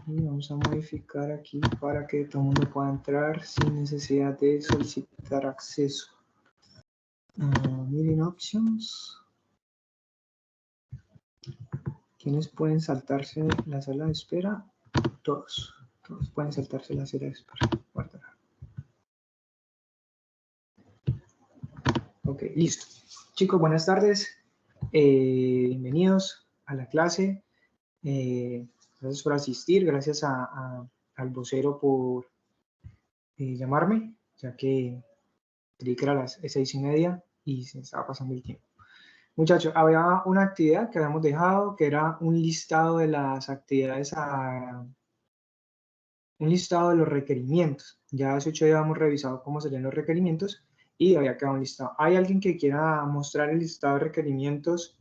Y vamos a modificar aquí para que todo el mundo pueda entrar sin necesidad de solicitar acceso. Meeting options. ¿Quiénes pueden saltarse la sala de espera? Todos. Todos pueden saltarse la sala de espera. Guardar. Ok, listo. Chicos, buenas tardes. Bienvenidos a la clase. Gracias por asistir. Gracias al vocero por llamarme, ya que creí que era las 6:30 y se estaba pasando el tiempo. Muchachos, había una actividad que habíamos dejado, que era un listado de las actividades, un listado de los requerimientos. Ya hace 8 días hemos revisado cómo serían los requerimientos y había quedado un listado. ¿Hay alguien que quiera mostrar el listado de requerimientos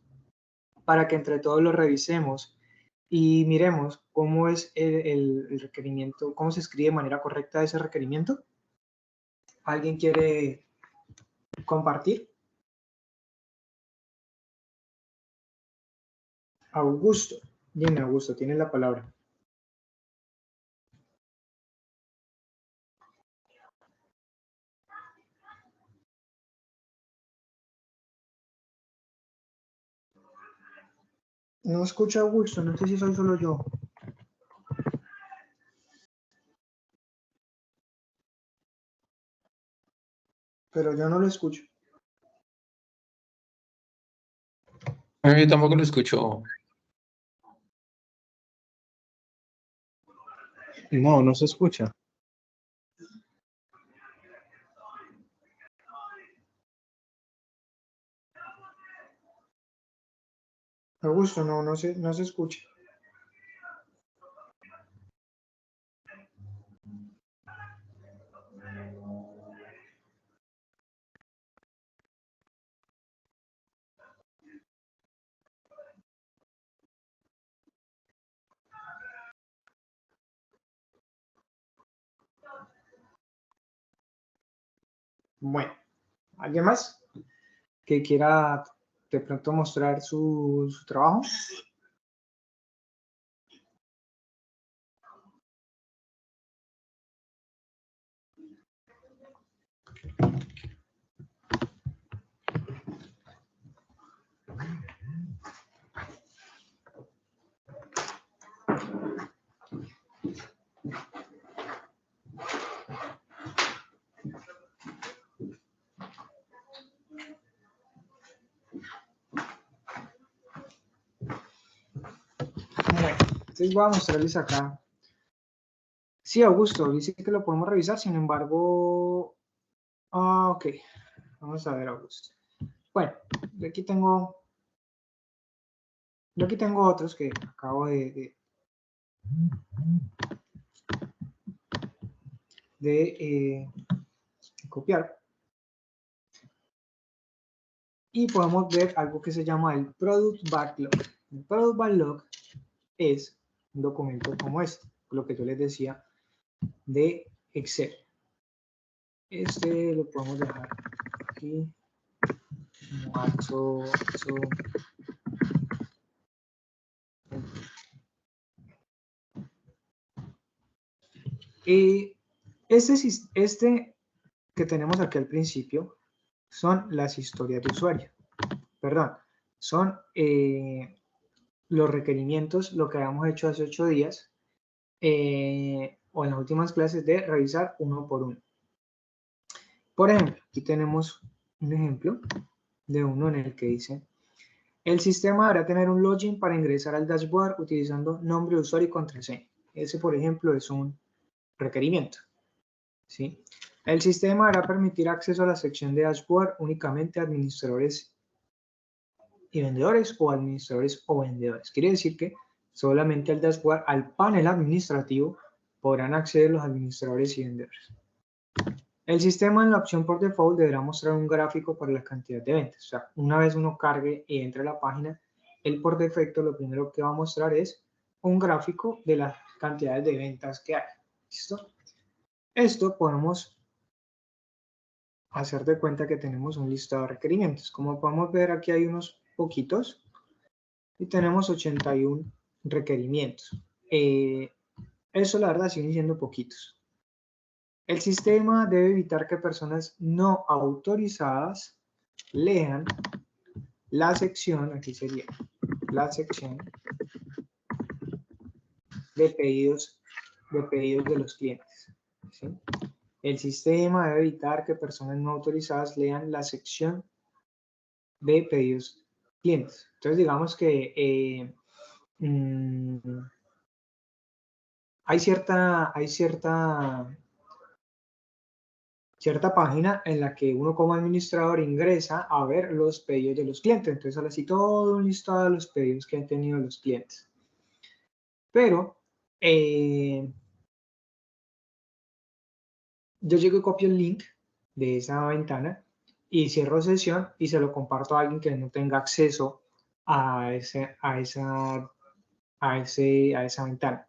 para que entre todos lo revisemos y miremos cómo es el requerimiento, cómo se escribe de manera correcta ese requerimiento? ¿Alguien quiere compartir? Augusto. Dime, Augusto, tienes la palabra. No escucho a Augusto, no sé si soy solo yo. Pero yo no lo escucho. Yo tampoco lo escucho. No, no se escucha. Augusto, no se escucha. Bueno, ¿alguien más que quiera de pronto mostrar su trabajo? Bueno, entonces voy a mostrarles acá. Sí, Augusto, dice que lo podemos revisar, sin embargo... ok, vamos a ver, Augusto. Bueno, yo aquí tengo otros que acabo de copiar. Y podemos ver algo que se llama el Product Backlog. El Product Backlog es un documento como este, lo que yo les decía de Excel. Este lo podemos dejar aquí. Y este que tenemos aquí al principio son las historias de usuario. Perdón, son los requerimientos, lo que habíamos hecho hace 8 días o en las últimas clases de revisar uno por uno. Por ejemplo, aquí tenemos un ejemplo de uno en el que dice: el sistema deberá tener un login para ingresar al dashboard utilizando nombre de usuario y contraseña. Ese, por ejemplo, es un requerimiento, ¿sí? El sistema deberá permitir acceso a la sección de dashboard únicamente a administradores y vendedores o administradores o vendedores. Quiere decir que solamente al dashboard, al panel administrativo, podrán acceder los administradores y vendedores. El sistema en la opción por default deberá mostrar un gráfico para la cantidad de ventas. O sea, una vez uno cargue y entre a la página, él por defecto lo primero que va a mostrar es un gráfico de las cantidades de ventas que hay. ¿Listo? Esto podemos hacer de cuenta que tenemos un listado de requerimientos. Como podemos ver, aquí hay unos poquitos y tenemos 81 requerimientos. Eso la verdad siguen siendo poquitos. El sistema debe evitar que personas no autorizadas lean la sección, aquí sería la sección de pedidos de los clientes, ¿sí? El sistema debe evitar que personas no autorizadas lean la sección de pedidos clientes. Entonces, digamos que hay cierta página en la que uno como administrador ingresa a ver los pedidos de los clientes. Entonces, sale así todo un listado de los pedidos que han tenido los clientes. Pero yo llego y copio el link de esa ventana y cierro sesión y se lo comparto a alguien que no tenga acceso a esa ventana.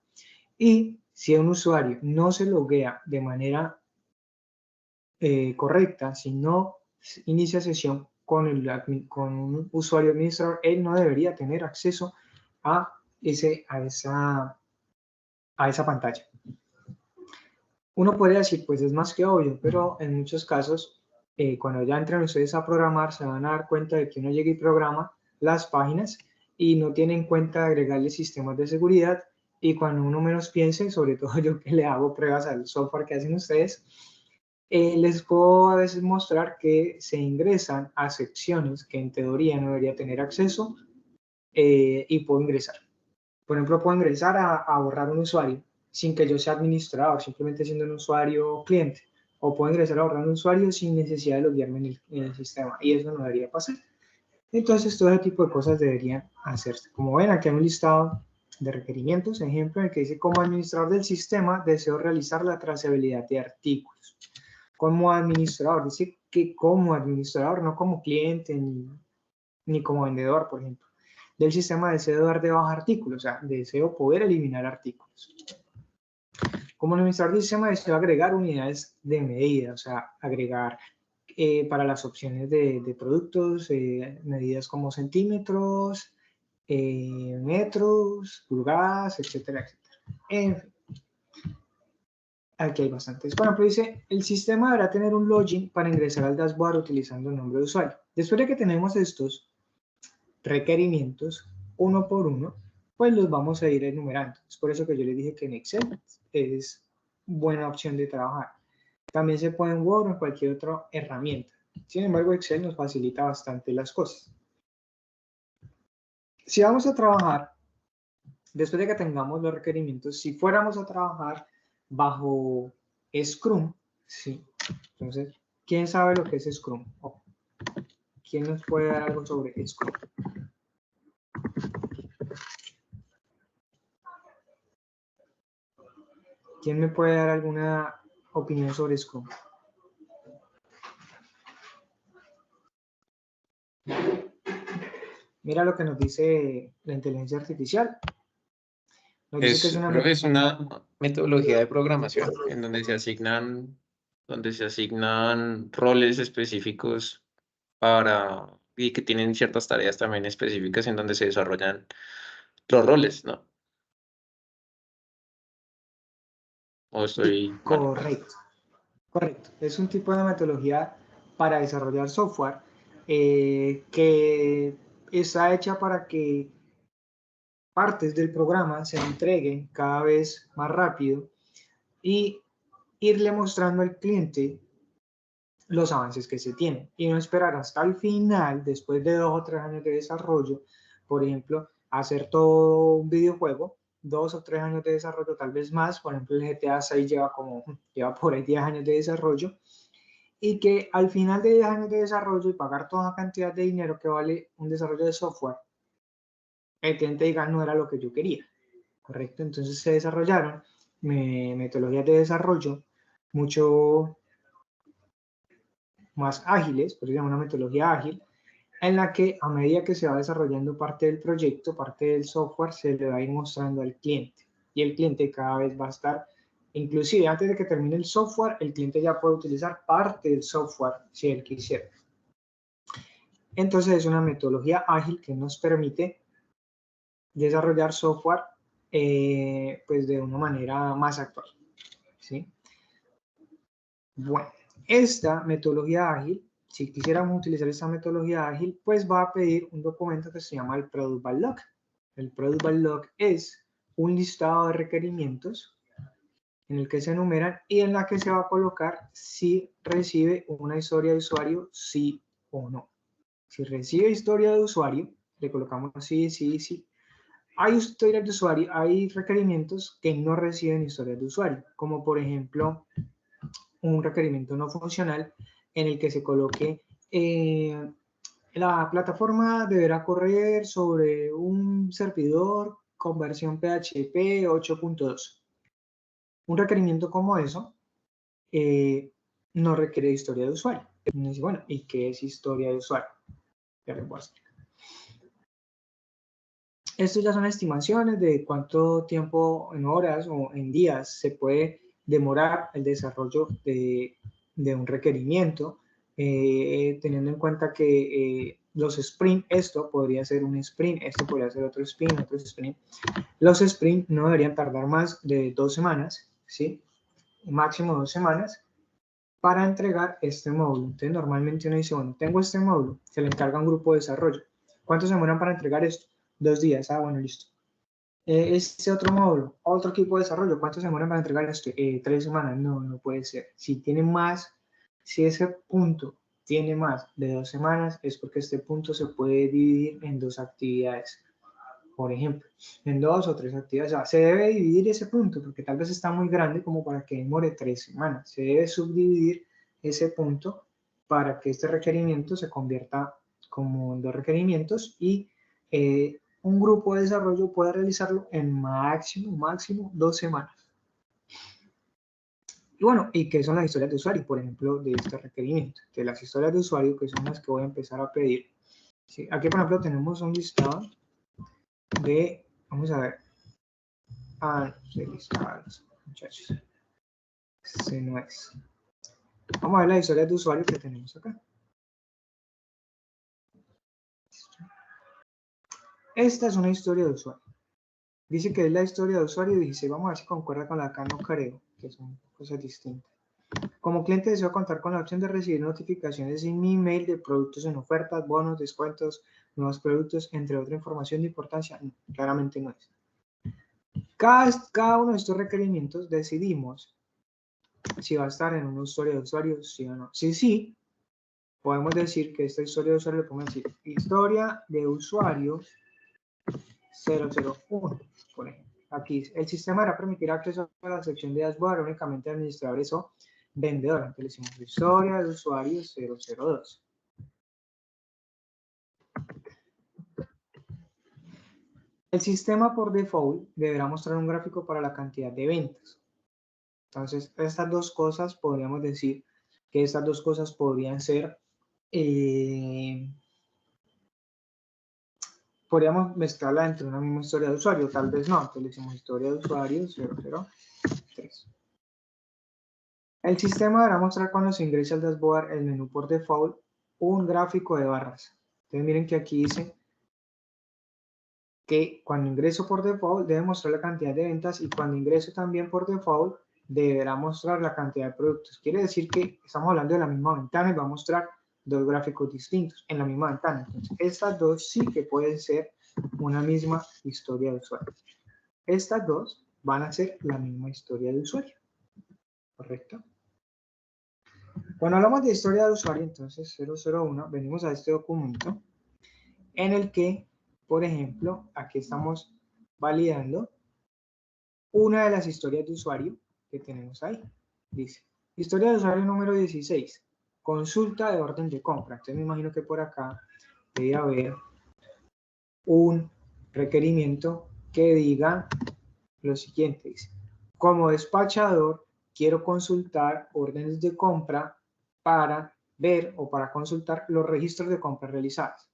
Y si un usuario no se loguea de manera correcta, si no inicia sesión con un usuario administrador, él no debería tener acceso a esa pantalla. Uno podría decir, pues es más que obvio, pero en muchos casos, cuando ya entran ustedes a programar, se van a dar cuenta de que uno llega y programa las páginas y no tiene en cuenta agregarle sistemas de seguridad, y cuando uno menos piense, sobre todo yo que le hago pruebas al software que hacen ustedes, les puedo a veces mostrar que se ingresan a secciones que en teoría no debería tener acceso, y puedo ingresar. Por ejemplo, puedo ingresar a borrar un usuario sin que yo sea administrador, simplemente siendo un usuario cliente. O puedo ingresar a borrar un usuario sin necesidad de loguearme en el sistema. Y eso no debería pasar. Entonces, todo ese tipo de cosas deberían hacerse. Como ven, aquí hay un listado de requerimientos, ejemplo, en el que dice: como administrador del sistema, deseo realizar la trazabilidad de artículos. Como administrador, dice que como administrador, no como cliente ni como vendedor, por ejemplo. Del sistema deseo dar de baja artículos, o sea, deseo poder eliminar artículos. Como administrador del sistema deseo agregar unidades de medida, o sea, agregar para las opciones de productos, medidas como centímetros, metros, pulgadas, etcétera, etcétera. En fin, aquí hay bastantes. Por ejemplo, dice: el sistema deberá tener un login para ingresar al dashboard utilizando el nombre de usuario. Después de que tenemos estos requerimientos, uno por uno, pues los vamos a ir enumerando. Es por eso que yo les dije que en Excel es buena opción de trabajar. También se puede en Word o en cualquier otra herramienta. Sin embargo, Excel nos facilita bastante las cosas. Si vamos a trabajar, después de que tengamos los requerimientos, si fuéramos a trabajar bajo Scrum, ¿sí? Entonces, ¿quién sabe lo que es Scrum? ¿Quién nos puede dar algo sobre Scrum? ¿Quién me puede dar alguna opinión sobre Scrum? Mira lo que nos dice la inteligencia artificial. Nos dice que es una Creo que es una metodología de programación en donde se asignan roles específicos y que tienen ciertas tareas también específicas en donde se desarrollan los roles, ¿no? ¿O estoy mal? correcto. Correcto. Es un tipo de metodología para desarrollar software que está hecha para que partes del programa se entreguen cada vez más rápido y irle mostrando al cliente los avances que se tienen y no esperar hasta el final, después de 2 o 3 años de desarrollo, por ejemplo, hacer todo un videojuego, 2 o 3 años de desarrollo, tal vez más. Por ejemplo, el GTA 6 lleva por ahí 10 años de desarrollo, y que al final de 10 años de desarrollo y pagar toda la cantidad de dinero que vale un desarrollo de software, el cliente diga: no era lo que yo quería, ¿correcto? Entonces se desarrollaron metodologías de desarrollo mucho más ágiles, por eso se llama una metodología ágil, en la que a medida que se va desarrollando parte del proyecto, parte del software, se le va a ir mostrando al cliente. Y el cliente cada vez va a estar, inclusive antes de que termine el software, el cliente ya puede utilizar parte del software si él quisiera. Entonces es una metodología ágil que nos permite desarrollar software pues de una manera más actual, ¿sí? Bueno, esta metodología ágil, si quisiéramos utilizar esta metodología ágil, pues va a pedir un documento que se llama el Product Backlog. El Product Backlog es un listado de requerimientos en el que se enumeran y en la que se va a colocar si recibe una historia de usuario, sí o no. Si recibe historia de usuario, le colocamos sí, sí, sí. Hay historias de usuario, hay requerimientos que no reciben historias de usuario, como por ejemplo un requerimiento no funcional en el que se coloque la plataforma deberá correr sobre un servidor con versión PHP 8.2. Un requerimiento como eso no requiere historia de usuario. Bueno, ¿y qué es historia de usuario? Ya les voy a explicar. Estos ya son estimaciones de cuánto tiempo en horas o en días se puede demorar el desarrollo de un requerimiento, teniendo en cuenta que los sprint, esto podría ser un sprint, esto podría ser otro sprint, otro sprint. Los sprint no deberían tardar más de 2 semanas, ¿sí? Máximo 2 semanas para entregar este módulo. Entonces, normalmente uno dice, bueno, tengo este módulo, se le encarga a un grupo de desarrollo. ¿Cuánto se demoran para entregar esto? 2 días. Ah, bueno, listo. Este otro módulo, otro equipo de desarrollo, ¿cuánto se demoran para entregar esto? 3 semanas. No, no puede ser. Si tiene más, si ese punto tiene más de 2 semanas, es porque este punto se puede dividir en 2 actividades. Por ejemplo, en 2 o 3 actividades. O sea, se debe dividir ese punto porque tal vez está muy grande como para que demore 3 semanas. Se debe subdividir ese punto para que este requerimiento se convierta como en 2 requerimientos y un grupo de desarrollo pueda realizarlo en máximo 2 semanas. Y bueno, ¿y qué son las historias de usuario? Por ejemplo, de este requerimiento. De las historias de usuario, que son las que voy a empezar a pedir. ¿Sí? Aquí, por ejemplo, tenemos un listado de, vamos a ver, listados, muchachos. Ese no es. Vamos a ver la historia de usuario que tenemos acá. Esta es una historia de usuario. Dice que es la historia de usuario y dice, vamos a ver si concuerda con la acá, no creo, que son cosas distintas. Como cliente deseo contar con la opción de recibir notificaciones en mi email de productos en ofertas, bonos, descuentos, nuevos productos, entre otra información de importancia. No, claramente no es. Cada uno de estos requerimientos decidimos si va a estar en una historia de usuario, sí o no. Si sí, podemos decir que esta historia de usuario le podemos decir historia de usuario 001, por ejemplo. Aquí el sistema deberá permitir acceso a la sección de dashboard únicamente a administradores o vendedores. Entonces le decimos historia de usuario 002. El sistema por default deberá mostrar un gráfico para la cantidad de ventas. Entonces, estas dos cosas podríamos decir que estas dos cosas podrían ser, podríamos mezclarla entre una misma historia de usuario, tal vez no. Entonces le decimos historia de usuario 003. El sistema deberá mostrar cuando se ingrese al dashboard el menú por default un gráfico de barras. Entonces miren que aquí dice que cuando ingreso por default debe mostrar la cantidad de ventas y cuando ingreso también por default deberá mostrar la cantidad de productos. Quiere decir que estamos hablando de la misma ventana y va a mostrar dos gráficos distintos en la misma ventana. Entonces, estas dos sí que pueden ser una misma historia de usuario. Estas dos van a ser la misma historia de usuario. ¿Correcto? Cuando hablamos de historia de usuario, entonces 001, venimos a este documento en el que, por ejemplo, aquí estamos validando una de las historias de usuario que tenemos ahí. Dice, historia de usuario número 16, consulta de orden de compra. Entonces me imagino que por acá debe haber un requerimiento que diga lo siguiente. Dice, como despachador, quiero consultar órdenes de compra para ver o para consultar los registros de compras realizadas.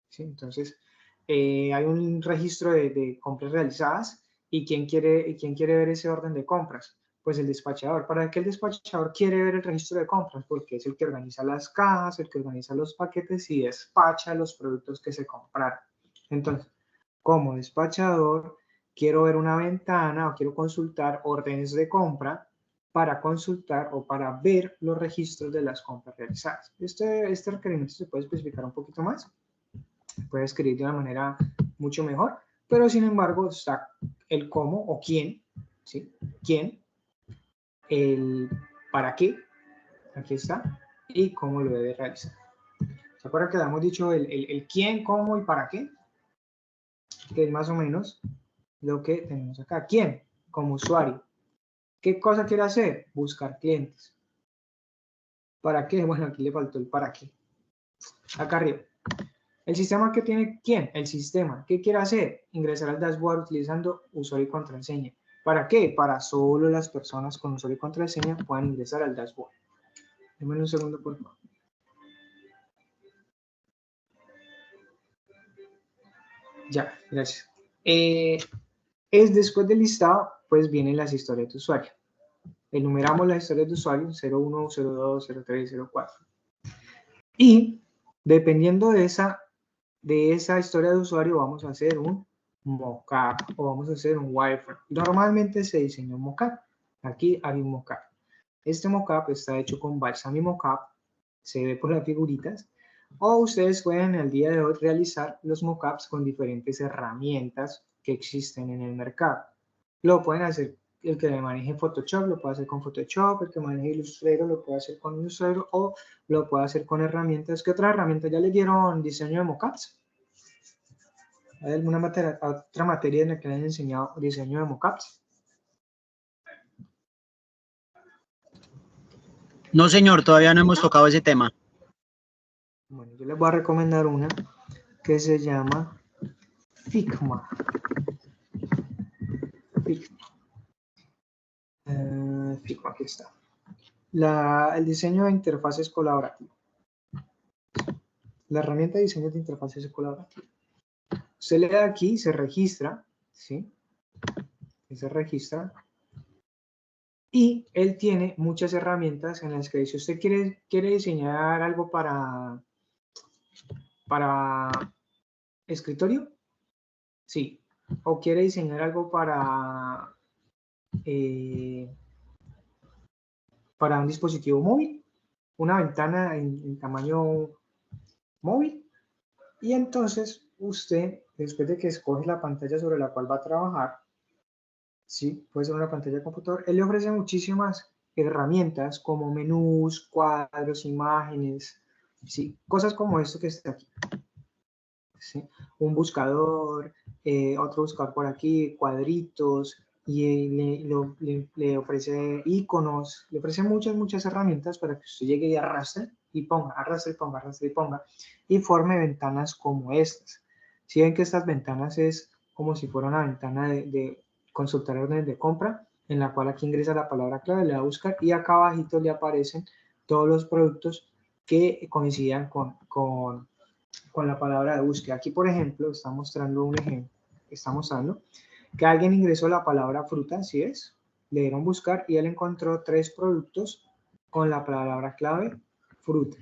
¿Sí? Entonces, hay un registro de compras realizadas y ¿quién quiere ver ese orden de compras? Pues el despachador. ¿Para qué el despachador quiere ver el registro de compras? Porque es el que organiza las cajas, el que organiza los paquetes y despacha los productos que se compraron. Entonces, como despachador, quiero ver una ventana o quiero consultar órdenes de compra para consultar o para ver los registros de las compras realizadas. Este requerimiento se puede especificar un poquito más, se puede escribir de una manera mucho mejor, pero sin embargo está el cómo o quién, ¿sí? ¿Quién? El para qué, aquí está, y cómo lo debe realizar. ¿Se acuerdan que habíamos dicho el quién, cómo y para qué? Que es más o menos lo que tenemos acá. ¿Quién? Como usuario. ¿Qué cosa quiere hacer? Buscar clientes. ¿Para qué? Bueno, aquí le faltó el para qué. Acá arriba. ¿El sistema que tiene quién? El sistema. ¿Qué quiere hacer? Ingresar al dashboard utilizando usuario y contraseña. ¿Para qué? Para solo las personas con usuario y contraseña puedan ingresar al dashboard. Déjenme un segundo, por favor. Ya, gracias. Es después del listado, pues vienen las historias de usuario. Enumeramos las historias de usuario 01, 02, 03, 04. Y dependiendo de esa historia de usuario, vamos a hacer un mockup o vamos a hacer un wireframe. Normalmente se diseña un mockup. Aquí hay un mockup. Este mockup está hecho con Balsamiq Mockup, se ve por las figuritas. O ustedes pueden el día de hoy realizar los mockups con diferentes herramientas que existen en el mercado. Lo pueden hacer el que maneje Photoshop, lo puede hacer con Photoshop, el que maneje Illustrator lo puede hacer con Illustrator o lo puede hacer con herramientas. ¿Qué otras herramientas ya le dieron diseño de mockups? ¿Hay alguna otra materia en la que le hayan enseñado diseño de mockups? No, señor, todavía no hemos tocado ese tema. Bueno, yo les voy a recomendar una que se llama Figma. Figma, aquí está. El diseño de interfaces colaborativas. La herramienta de diseño de interfaces colaborativas. Usted le da aquí, se registra, ¿sí? Se registra. Y él tiene muchas herramientas en las que si usted quiere diseñar algo para escritorio, sí. O quiere diseñar algo para un dispositivo móvil, una ventana en tamaño móvil. Y entonces usted, después de que escoge la pantalla sobre la cual va a trabajar, sí, puede ser una pantalla de computador, él le ofrece muchísimas herramientas como menús, cuadros, imágenes, sí, cosas como esto que está aquí. ¿Sí? Un buscador, otro buscador por aquí, cuadritos, y le ofrece iconos, le ofrece muchas herramientas para que usted llegue y arrastre y ponga, arrastre y ponga, arrastre y ponga, y forme ventanas como estas. Si ven que estas ventanas es como si fuera una ventana de consultar órdenes de compra, en la cual aquí ingresa la palabra clave, le va a buscar y acá abajito le aparecen todos los productos que coincidan con la palabra de búsqueda. Aquí, por ejemplo, está mostrando un ejemplo. Está mostrando que alguien ingresó la palabra fruta, ¿sí es? Le dieron buscar y él encontró 3 productos con la palabra clave fruta.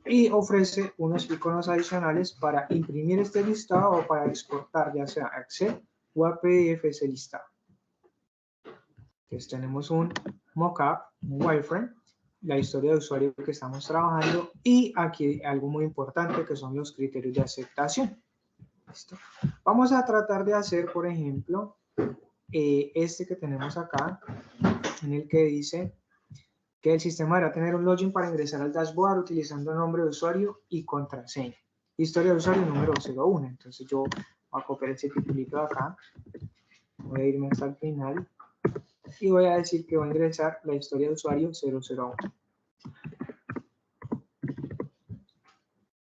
Y ofrece unos iconos adicionales para imprimir este listado o para exportar, ya sea a Excel o a PDF ese listado. Entonces tenemos un mockup, un wireframe, la historia de usuario que estamos trabajando y aquí algo muy importante que son los criterios de aceptación. ¿Listo? Vamos a tratar de hacer, por ejemplo, este que tenemos acá, en el que dice que el sistema deberá tener un login para ingresar al dashboard utilizando nombre de usuario y contraseña. Historia de usuario número 01. Entonces yo voy a copiar ese titulito de acá, voy a irme hasta el final y voy a decir que voy a ingresar la historia de usuario 001.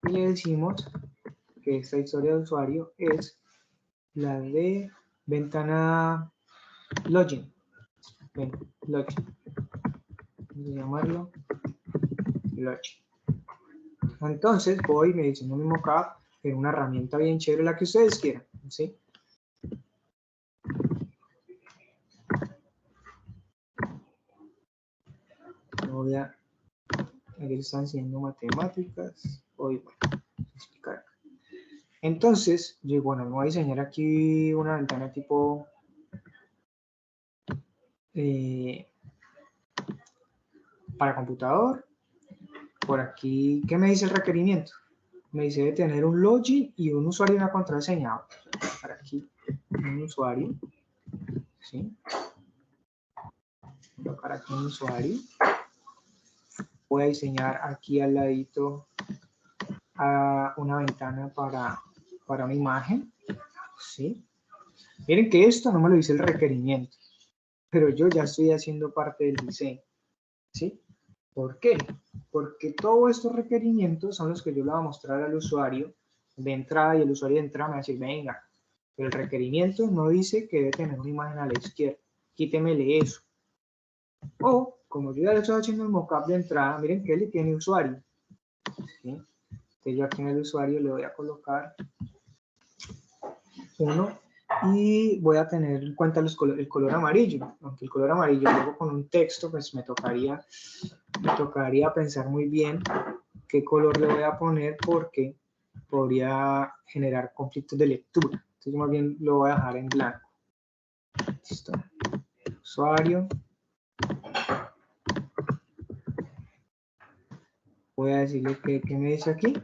Y le decimos que esta historia de usuario es la de ventana login. Login. Vamos a llamarlo login. Entonces voy y me diseño mi mockup en una herramienta bien chévere, la que ustedes quieran, ¿sí? Voy a, aquí están enseñando matemáticas, voy a explicar. Entonces, yo, bueno, voy a diseñar aquí una ventana tipo para computador. Por aquí, ¿qué me dice el requerimiento? Me dice de tener un login y un usuario y una contraseña. Para aquí, un usuario. ¿Sí? Colocar aquí un usuario. Voy a diseñar aquí al ladito una ventana para una imagen. ¿Sí? Miren que esto no me lo dice el requerimiento, pero yo ya estoy haciendo parte del diseño. ¿Sí? ¿Por qué? Porque todos estos requerimientos son los que yo le voy a mostrar al usuario de entrada, y el usuario de entrada me va a decir, venga, el requerimiento no dice que debe tener una imagen a la izquierda, quítemele eso. O, como yo ya le estoy haciendo el mockup de entrada, miren que él tiene usuario. ¿Sí? Entonces yo aquí en el usuario le voy a colocar uno y voy a tener en cuenta el color amarillo, aunque el color amarillo luego con un texto, pues me tocaría pensar muy bien qué color le voy a poner, porque podría generar conflictos de lectura. Entonces más bien lo voy a dejar en blanco. Listo. Usuario. Voy a decirle que me dice aquí.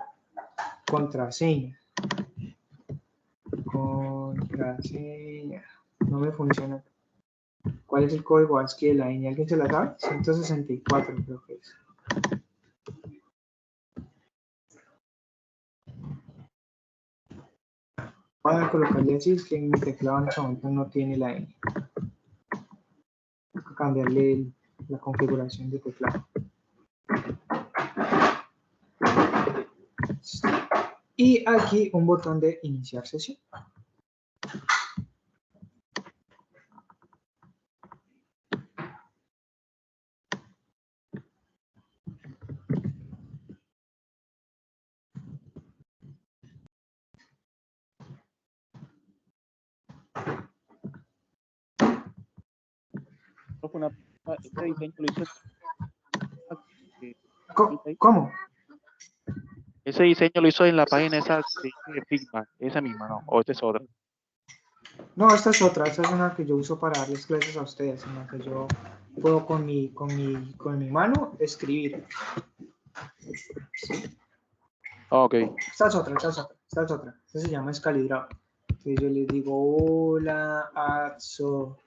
Contraseña. Contraseña. No me funciona. ¿Cuál es el código ASCII de la ñ? ¿Alguien se la sabe? 164 creo que es. Voy a colocarle así, que en mi teclado en este momento no tiene la ñ. Voy a cambiarle la configuración de teclado. Y aquí un botón de iniciar sesión. Este diseño lo hizo ¿Cómo? ese diseño lo hizo en la página esa de Figma, esa misma, ¿no? O esta es otra. No, esta es otra. Esta es una que yo uso para darles clases a ustedes, en la que yo puedo con mi mano escribir. Ok. Esta es otra. Esta se llama Escalidrado. Entonces yo les digo, hola, Atso.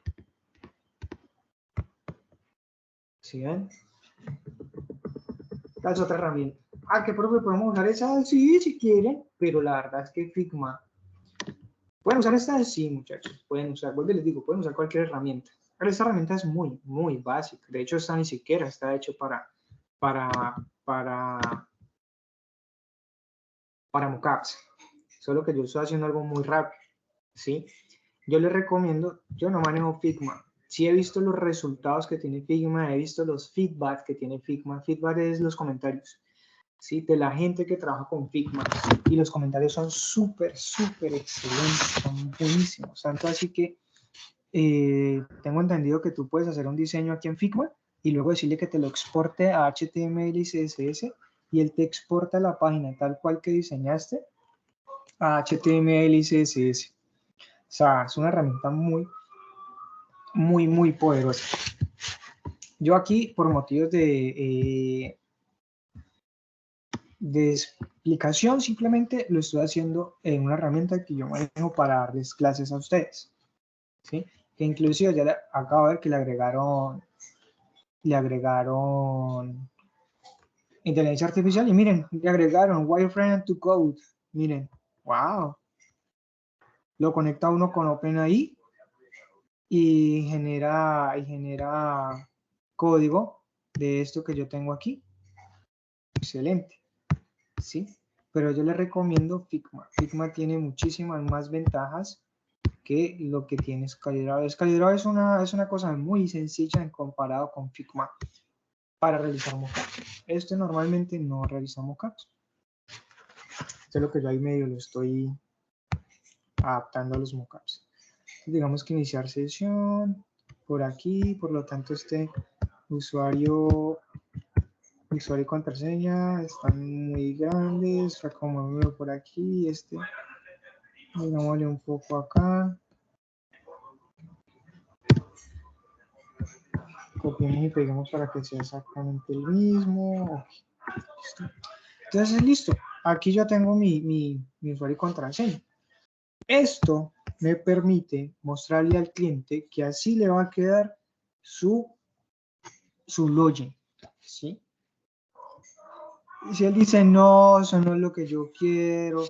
¿Sí ven? Esta es otra herramienta. Ah, ¿qué profe? ¿Podemos usar esa? Sí, si quieren, pero la verdad es que Figma... ¿Pueden usar esta? Sí, muchachos, pueden usar. Vuelvo y les digo, pueden usar cualquier herramienta. Pero esta herramienta es muy, muy básica. De hecho, esta ni siquiera está hecho para mockups. Solo que yo estoy haciendo algo muy rápido, ¿sí? Yo les recomiendo, yo no manejo Figma. Sí he visto los resultados que tiene Figma, he visto los feedback que tiene Figma. Feedback es los comentarios, ¿sí? De la gente que trabaja con Figma. Y los comentarios son súper, súper excelentes, son buenísimos. Tanto así que tengo entendido que tú puedes hacer un diseño aquí en Figma y luego decirle que te lo exporte a HTML y CSS, y él te exporta la página tal cual que diseñaste a HTML y CSS. O sea, es una herramienta muy, muy, muy poderosa. Yo aquí, por motivos de explicación, simplemente lo estoy haciendo en una herramienta que yo manejo para darles clases a ustedes, ¿sí? Que inclusive ya acabo de ver que le agregaron inteligencia artificial, y miren, le agregaron wireframe to code. Miren, wow. Lo conecta uno con OpenAI y genera código de esto que yo tengo aquí. Excelente, ¿sí? Pero yo les recomiendo Figma. Figma tiene muchísimas más ventajas que lo que tiene Escalidrado. Escalidrado es una cosa muy sencilla en comparado con Figma para realizar mockups. Este normalmente no realiza mockups. Esto es lo que yo ahí medio lo estoy adaptando a los mockups. Digamos que iniciar sesión por aquí, por lo tanto este usuario y contraseña están muy grandes, acomodémoslo por aquí, Digámosle un poco acá. Copiemos y peguemos para que sea exactamente el mismo. Ok, listo. Entonces, listo. Aquí ya tengo mi usuario y contraseña. Esto me permite mostrarle al cliente que así le va a quedar su login, ¿sí? Y si él dice, no, eso no es lo que yo quiero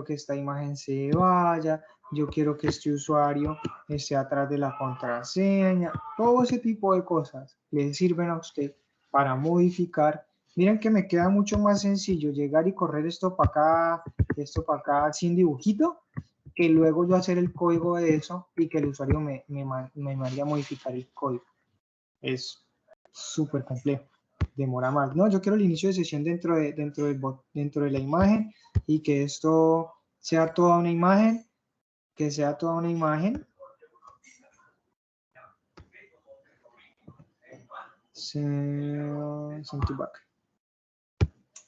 que esta imagen se vaya, yo quiero que este usuario esté atrás de la contraseña, todo ese tipo de cosas le sirven a usted para modificar. Miren que me queda mucho más sencillo llegar y correr esto para acá sin dibujito, que luego yo hacer el código de eso y que el usuario me mande a modificar el código. Es súper complejo, demora más. No, yo quiero el inicio de sesión dentro del bot, dentro de la imagen, y que esto sea toda una imagen, que sea toda una imagen. Send to back.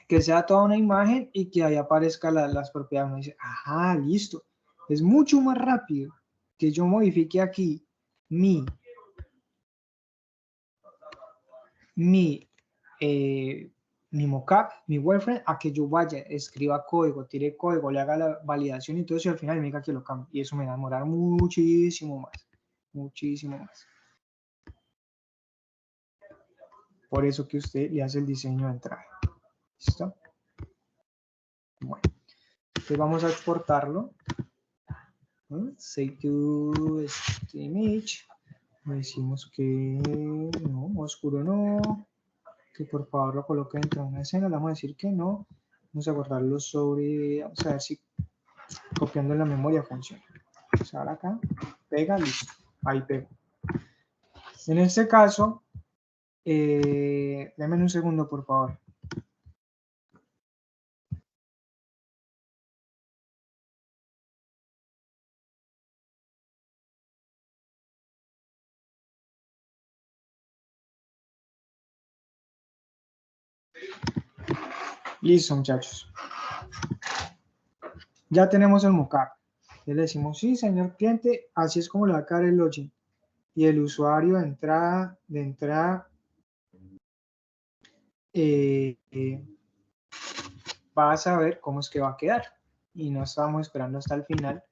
Que sea toda una imagen y que ahí aparezcan las propiedades. Uno dice, ajá, listo. Es mucho más rápido que yo modifique aquí mi mockup, mi wireframe, a que yo vaya, escriba código, tire código, le haga la validación y todo eso, y al final me diga que lo cambie. Y eso me va a demorar muchísimo más. Muchísimo más. Por eso que usted le hace el diseño de entrada. ¿Listo? Bueno. Entonces vamos a exportarlo. Save to este image. Decimos que no, oscuro no. Que por favor lo coloque dentro de una escena. Le vamos a decir que no. Vamos a guardarlo sobre. Vamos a ver si copiando en la memoria funciona. Vamos a dar acá. Pega, listo. Ahí pego. En este caso, denme un segundo, por favor. Listo, muchachos. Ya tenemos el mockup. Le decimos, sí, señor cliente, así es como le va a quedar el login. Y el usuario de entrada va a saber cómo es que va a quedar. Y no estamos esperando hasta el final.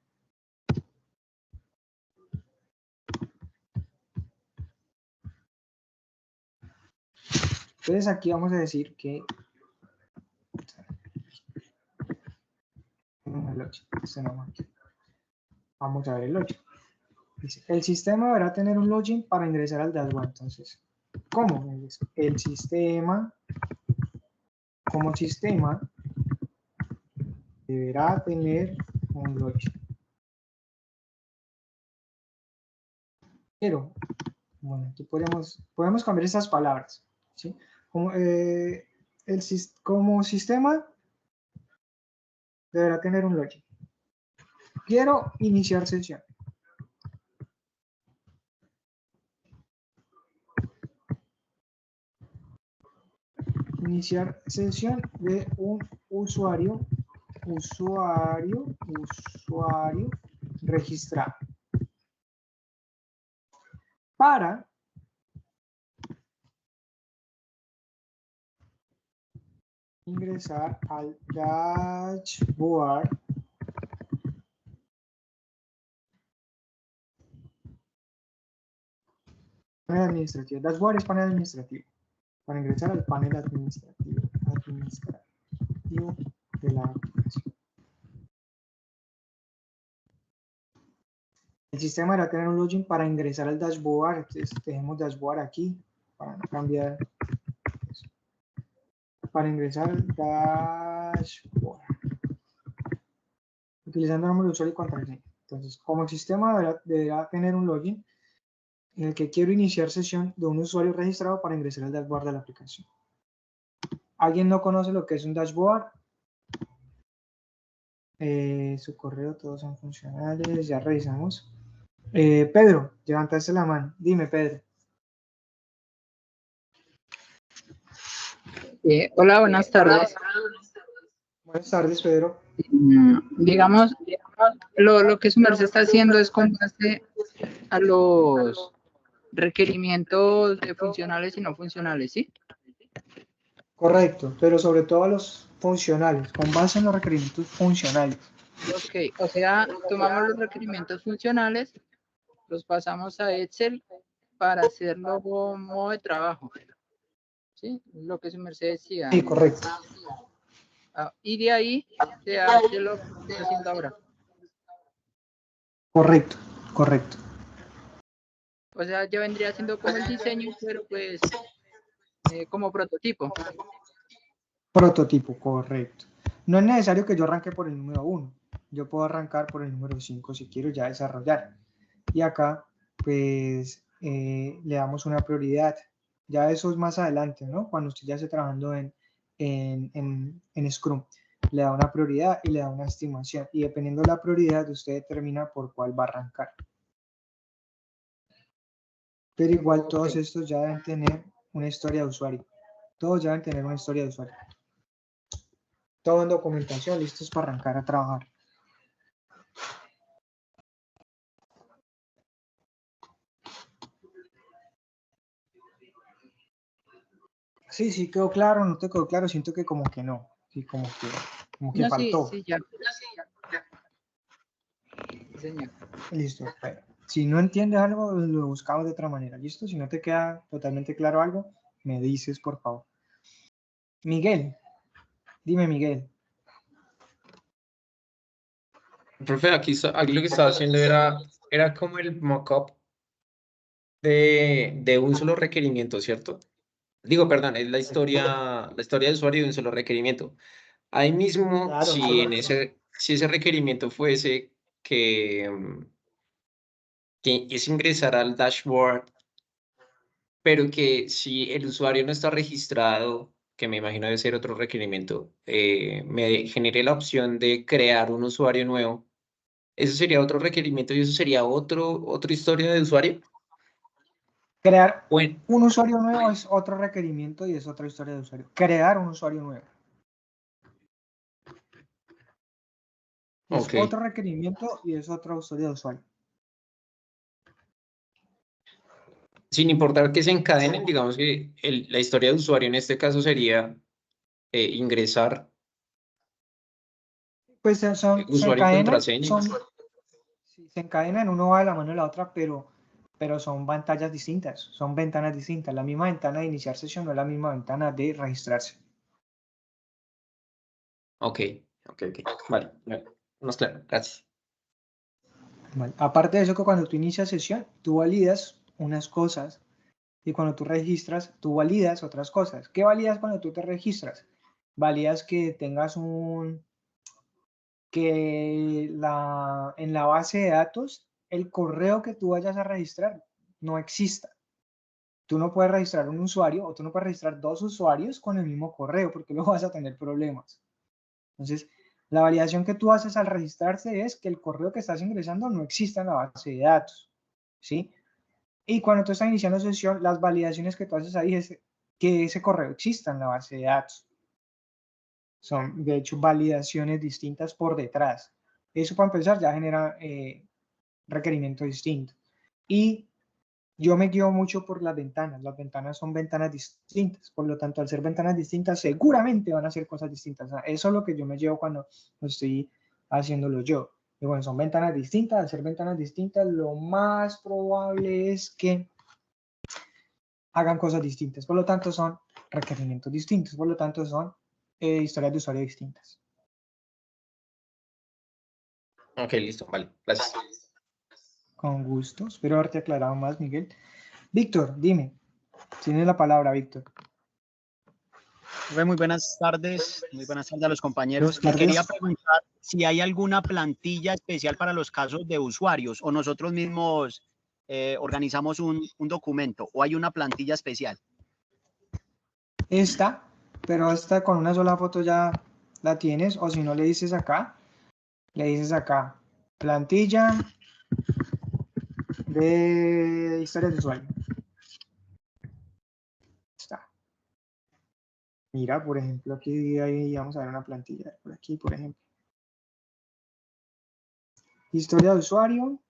Entonces aquí vamos a decir que vamos a ver el login. Dice, el sistema deberá tener un login para ingresar al dashboard. Entonces, ¿cómo? El sistema, como sistema, deberá tener un login. Pero, bueno, aquí podemos cambiar estas palabras, ¿sí? Como sistema deberá tener un login. Quiero iniciar sesión. Iniciar sesión de un usuario registrado. Para ingresar al dashboard panel administrativo. Dashboard es panel administrativo. Para ingresar al panel administrativo de la aplicación. El sistema deberá tener un login para ingresar al dashboard. Entonces, tenemos dashboard aquí para no cambiar eso. Para ingresar al dashboard. Utilizando el nombre de usuario y contraseña. Entonces, como el sistema deberá tener un login en el que quiero iniciar sesión de un usuario registrado para ingresar al dashboard de la aplicación. ¿Alguien no conoce lo que es un dashboard? Su correo, todos son funcionales, ya revisamos. Pedro, levantaste la mano. Dime, Pedro. Hola, buenas tardes. Buenas tardes, Pedro. Digamos, Lo que su merced está haciendo es con base a los requerimientos de funcionales y no funcionales, ¿sí? Correcto, pero sobre todo a los funcionales, con base en los requerimientos funcionales. Ok, o sea, tomamos los requerimientos funcionales, los pasamos a Excel para hacerlo como modo de trabajo, ¿sí? Lo que su merced decía. Sí, correcto. Y de ahí se hace lo que está haciendo ahora. Correcto, correcto. O sea, ya vendría siendo como el diseño, pero pues como prototipo. Prototipo, correcto. No es necesario que yo arranque por el número 1. Yo puedo arrancar por el número 5 si quiero ya desarrollar. Y acá, pues, le damos una prioridad. Ya eso es más adelante, ¿no? Cuando usted ya esté trabajando en Scrum. Le da una prioridad y le da una estimación. Y dependiendo de la prioridad, usted determina por cuál va a arrancar. Pero igual todos estos ya deben tener una historia de usuario. Todos ya deben tener una historia de usuario. Todo en documentación, listos para arrancar a trabajar. Sí, sí, quedó claro, no te quedó claro, siento que como que no. Sí, como que No, faltó. sí, ya. Señor. Listo. Bueno, si no entiendes algo, lo buscamos de otra manera. ¿Listo? Si no te queda totalmente claro algo, me dices, por favor. Miguel, dime, Miguel. Profe, aquí lo que estaba haciendo era como el mockup de un solo requerimiento, ¿cierto? Digo, perdón, es la historia de usuario de un solo requerimiento. Ahí mismo, Claro, solo. si ese requerimiento fuese que, que es ingresar al dashboard, pero que si el usuario no está registrado, que me imagino debe ser otro requerimiento, me genere la opción de crear un usuario nuevo. Eso sería otro requerimiento y eso sería otra historia de usuario. Crear Bueno, un usuario nuevo es otro requerimiento y es otra historia de usuario. Crear un usuario nuevo. Es ok. otro requerimiento y es otra historia de usuario. Sin importar que se encadenen, digamos que la historia de usuario en este caso sería ingresar Pues se usuario y encadenan, contraseña. sí, se encadenan, uno va de la mano de la otra, pero son pantallas distintas, son ventanas distintas. La misma ventana de iniciar sesión no es la misma ventana de registrarse. Ok. Vale, más claro, gracias. Vale. Aparte de eso, que cuando tú inicias sesión, tú validas unas cosas y cuando tú registras, tú validas otras cosas. ¿Qué validas cuando tú te registras? Validas que tengas en la base de datos, el correo que tú vayas a registrar no exista. Tú no puedes registrar un usuario o tú no puedes registrar dos usuarios con el mismo correo porque luego vas a tener problemas. Entonces, la validación que tú haces al registrarse es que el correo que estás ingresando no exista en la base de datos, ¿sí? Y cuando tú estás iniciando sesión, las validaciones que tú haces ahí es que ese correo exista en la base de datos. Son, de hecho, validaciones distintas por detrás. Eso, para empezar, ya genera requerimiento distinto. Y yo me guío mucho por las ventanas. Las ventanas son ventanas distintas. Por lo tanto, al ser ventanas distintas, seguramente van a ser cosas distintas. Eso es lo que yo me llevo cuando estoy haciéndolo yo. Y bueno, son ventanas distintas. Al ser ventanas distintas, lo más probable es que hagan cosas distintas. Por lo tanto, son requerimientos distintos. Por lo tanto, son historias de usuario distintas. Ok, listo, vale, gracias. Con gusto. Espero haberte aclarado más, Miguel. Víctor, dime. Tienes la palabra, Víctor. Muy buenas tardes a los compañeros. Buenas Le quería tardes. preguntar si hay alguna plantilla especial para los casos de usuarios o nosotros mismos organizamos un documento o hay una plantilla especial. Esta, pero esta con una sola foto ya la tienes, o si no le dices acá, plantilla de historias de usuario. Está. Mira, por ejemplo, aquí ahí vamos a ver una plantilla, por aquí, por ejemplo. Historia de usuario.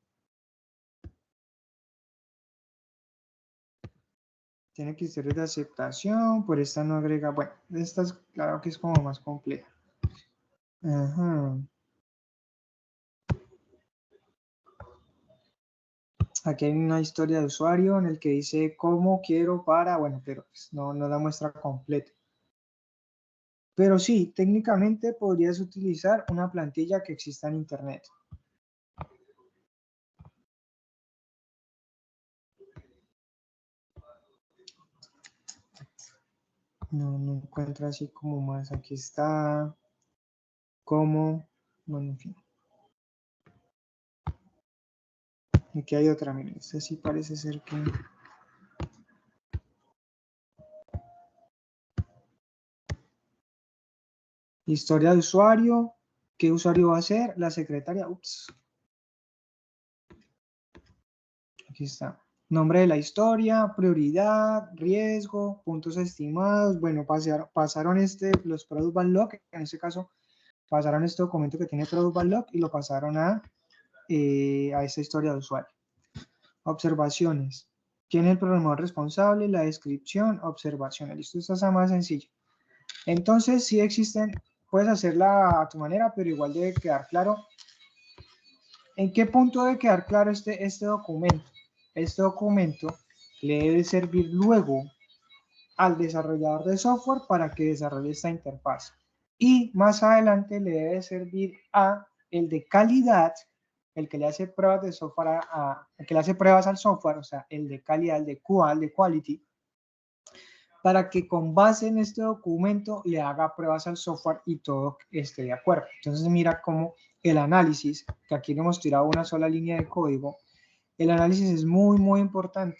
Tiene criterios de aceptación, por esta no agrega, bueno, esta es claro que es como más compleja. Ajá. Aquí hay una historia de usuario en el que dice cómo quiero para, bueno, pero pues no la muestra completa. Pero sí, técnicamente podrías utilizar una plantilla que exista en internet. No encuentro así como más. Aquí está. Cómo. Bueno, en fin. Aquí hay otra, miren. Esta sí parece ser que. Historia de usuario. ¿Qué usuario va a ser? La secretaria. Ups. Aquí está. Nombre de la historia, prioridad, riesgo, puntos estimados. Bueno, pasaron los product backlog. En este caso, pasaron este documento que tiene product backlog y lo pasaron a esta historia de usuario. Observaciones. ¿Quién es el programador responsable? La descripción, observaciones. Listo, esta es la más sencilla. Entonces, sí existen, puedes hacerla a tu manera, pero igual debe quedar claro. ¿En qué punto debe quedar claro este documento? Este documento le debe servir luego al desarrollador de software para que desarrolle esta interfaz. Y más adelante le debe servir a el de calidad, el que le hace pruebas de software, el que le hace pruebas al software, o sea, el de calidad, el de QA, el de quality, para que con base en este documento le haga pruebas al software y todo esté de acuerdo. Entonces mira cómo el análisis, que aquí no hemos tirado una sola línea de código, el análisis es muy, muy importante,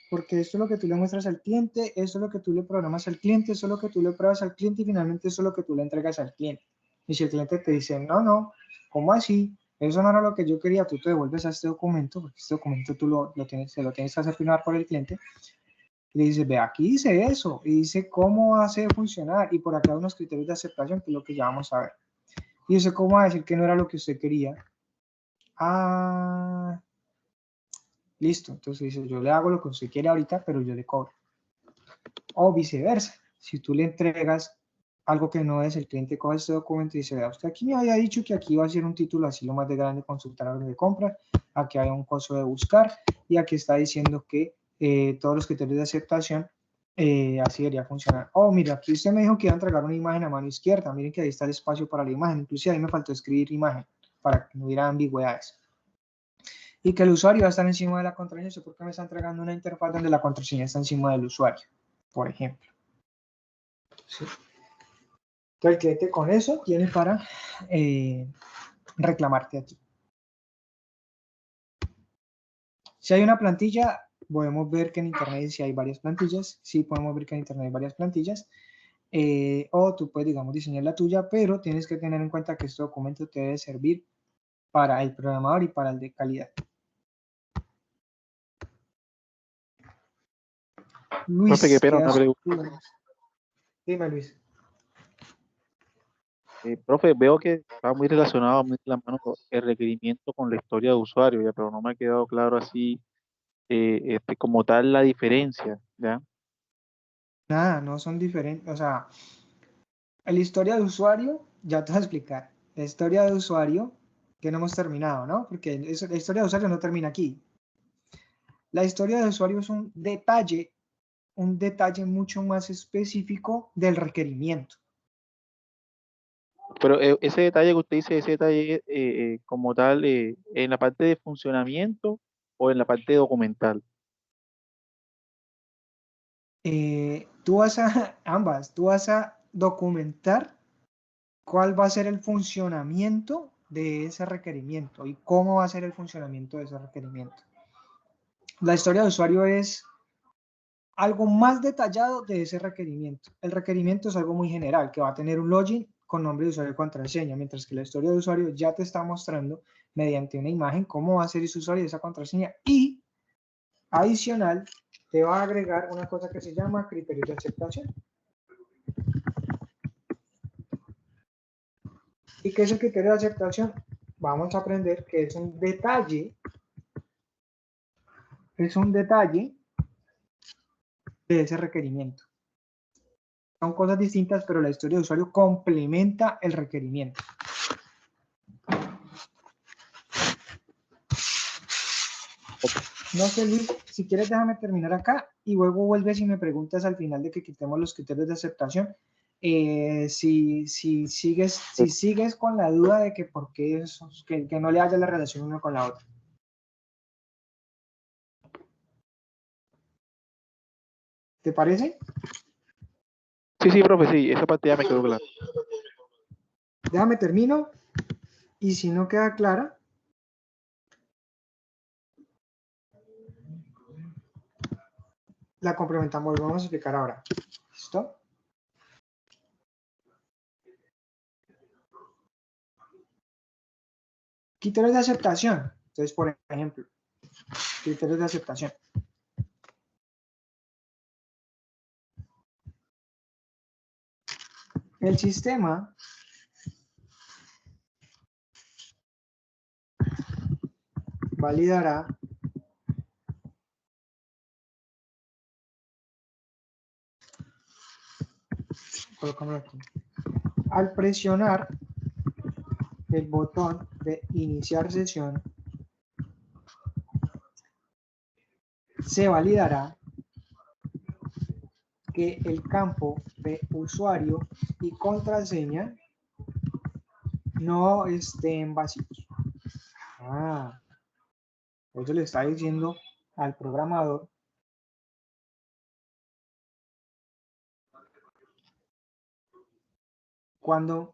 porque esto es lo que tú le muestras al cliente, esto es lo que tú le programas al cliente, esto es lo que tú le pruebas al cliente y finalmente esto es lo que tú le entregas al cliente. Y si el cliente te dice, no, ¿cómo así? Eso no era lo que yo quería, tú te devuelves a este documento, porque este documento tú se lo tienes que hacer firmar por el cliente, y le dices, ve, aquí dice eso, y dice cómo hace funcionar, y por acá hay unos criterios de aceptación, que es lo que ya vamos a ver. Y dice, ¿cómo va a decir que no era lo que usted quería? Ah, listo, entonces dice, yo le hago lo que usted quiere ahorita, pero yo le cobro. O viceversa, si tú le entregas algo que no es, el cliente coge este documento y dice, vea, usted aquí me había dicho que aquí va a ser un título así lo más de grande, consultar orden de compra, aquí hay un costo de buscar, y aquí está diciendo que todos los criterios de aceptación, así debería funcionar. Oh, mira, aquí usted me dijo que iba a entregar una imagen a mano izquierda, miren que ahí está el espacio para la imagen, inclusive ahí me faltó escribir imagen, para que no hubiera ambigüedades. Y que el usuario va a estar encima de la contraseña, ¿por qué me está entregando una interfaz donde la contraseña está encima del usuario? Por ejemplo. ¿Sí? Entonces el cliente con eso tiene para reclamarte a ti. Si hay una plantilla, podemos ver que en internet sí hay varias plantillas. Sí podemos ver que en internet hay varias plantillas. O tú puedes, digamos, diseñar la tuya, pero tienes que tener en cuenta que este documento te debe servir para el programador y para el de calidad. Luis, Profe, qué pena, una pregunta. Dime, Luis. Profe, veo que está muy relacionado, muy de la mano el requerimiento con la historia de usuario, ya, pero no me ha quedado claro así como tal la diferencia, ¿ya? Nada, no son diferentes. O sea, la historia de usuario, ya te voy a explicar. La historia de usuario, que no hemos terminado, ¿no? Porque la historia de usuario no termina aquí. La historia de usuario es un detalle mucho más específico del requerimiento. Pero ese detalle que usted dice, ese detalle como tal, en la parte de funcionamiento o en la parte documental. Tú vas a, ambas, tú vas a documentar cuál va a ser el funcionamiento de ese requerimiento y cómo va a ser el funcionamiento de ese requerimiento. La historia de usuario es algo más detallado de ese requerimiento. El requerimiento es algo muy general, que va a tener un login con nombre de usuario y contraseña, mientras que la historia de usuario ya te está mostrando mediante una imagen cómo va a ser ese usuario y esa contraseña, y adicional te va a agregar una cosa que se llama criterios de aceptación. ¿Y qué es el criterio de aceptación? vamos a aprender que es un detalle de ese requerimiento. Son cosas distintas, pero la historia de usuario complementa el requerimiento. No sé, Luis, si quieres déjame terminar acá y luego vuelves y me preguntas al final de que quitemos los criterios de aceptación. Si sigues con la duda de que por qué que no le haya la relación una con la otra. ¿Te parece? Sí, profe, sí, esa parte ya me quedó clara. Déjame termino y si no queda clara, la complementamos, vamos a explicar ahora. ¿Listo? Criterios de aceptación. Entonces, por ejemplo, criterios de aceptación. El sistema validará aquí. Al presionar el botón de iniciar sesión, se validará que el campo de usuario y contraseña no estén vacíos. Eso le está diciendo al programador cuando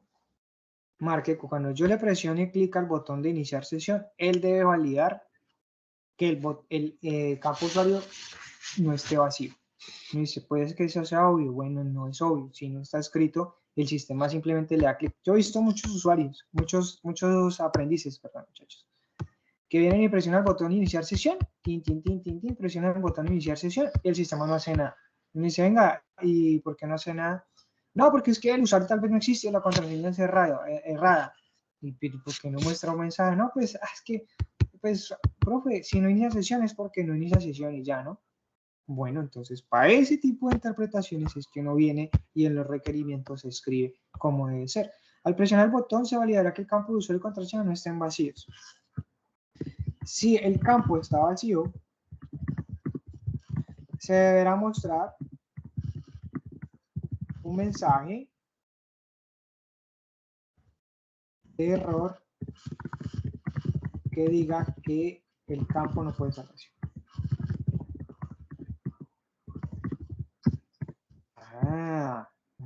yo le presione clic al botón de iniciar sesión, él debe validar que el campo usuario no esté vacío. Me dice, puede que eso sea obvio. Bueno, no es obvio. Si no está escrito, el sistema simplemente le da clic. Yo he visto muchos usuarios, muchos aprendices, perdón, muchachos, que vienen y presionan el botón iniciar sesión, presionan el botón iniciar sesión y el sistema no hace nada. Me dice, venga, ¿y por qué no hace nada? No, porque es que el usuario tal vez no existe, la contraseña es errada. ¿Y por qué no muestra un mensaje? No, pues, es que, pues, profe, si no inicia sesión es porque no inicia sesión y ya, ¿no? Bueno, entonces, para ese tipo de interpretaciones es que uno viene y en los requerimientos se escribe como debe ser. Al presionar el botón se validará que el campo de usuario y contraseña no estén vacíos. Si el campo está vacío, se deberá mostrar un mensaje de error que diga que el campo no puede estar vacío.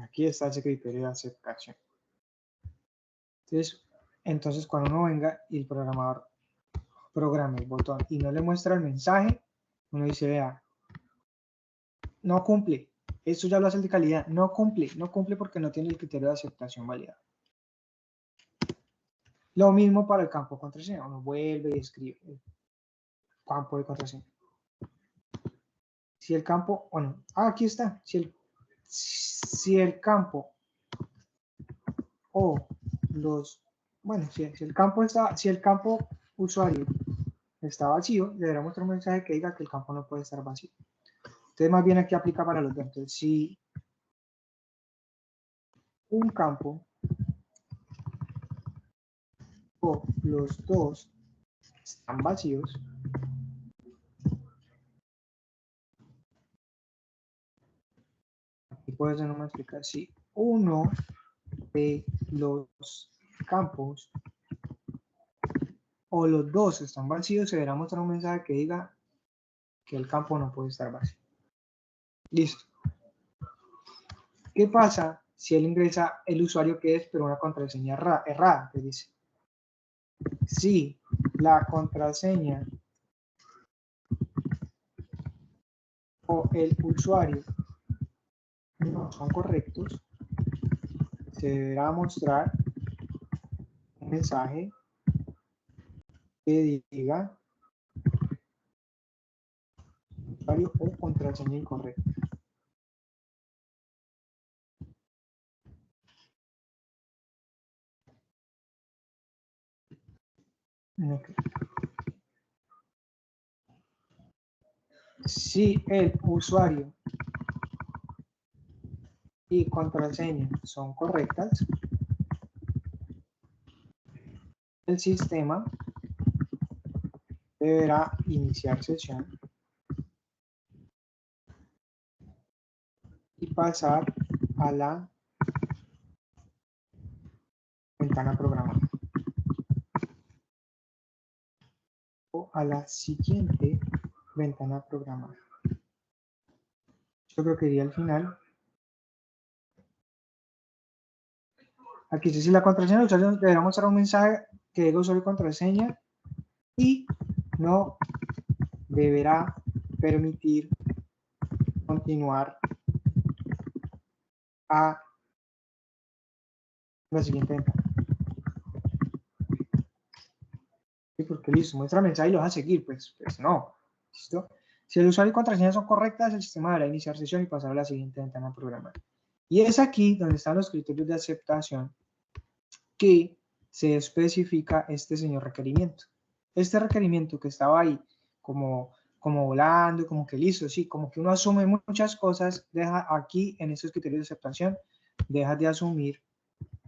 Aquí está ese criterio de aceptación. Entonces, cuando uno venga y el programador programa el botón y no le muestra el mensaje, uno dice, vea, no cumple. Esto ya lo hace el de calidad. No cumple porque no tiene el criterio de aceptación validado. Lo mismo para el campo de contraseña. Uno vuelve y escribe el campo de contraseña. Si el campo, bueno, aquí está. Si el campo o los, bueno, si el campo usuario está vacío, le dará otro mensaje que diga que el campo no puede estar vacío. Entonces, más bien aquí aplica para los dos. Entonces, si un campo o los dos están vacíos, aquí puede ser una explicación. Si uno de los campos o los dos están vacíos, se deberá mostrar un mensaje que diga que el campo no puede estar vacío. Listo. ¿Qué pasa si él ingresa el usuario que es, pero una contraseña errada? Que dice, si la contraseña o el usuario no son correctos, se deberá mostrar un mensaje que diga usuario o contraseña incorrecta. Ok. Si el usuario y contraseña son correctas, el sistema deberá iniciar sesión y pasar a la ventana programada o a la siguiente ventana programada. Yo creo que iría al final. Aquí dice si la contraseña del usuario deberá mostrar un mensaje que diga usuario y contraseña y no deberá permitir continuar a la siguiente ventana. ¿Sí? Porque listo, muestra mensaje y lo vas a seguir, pues no. ¿Listo? Si el usuario y contraseña son correctas, el sistema deberá iniciar sesión y pasar a la siguiente ventana programada. Y es aquí donde están los criterios de aceptación que se especifica este señor requerimiento. Este requerimiento que estaba ahí como volando, como que listo, sí, como que uno asume muchas cosas, deja aquí en estos criterios de aceptación, dejas de asumir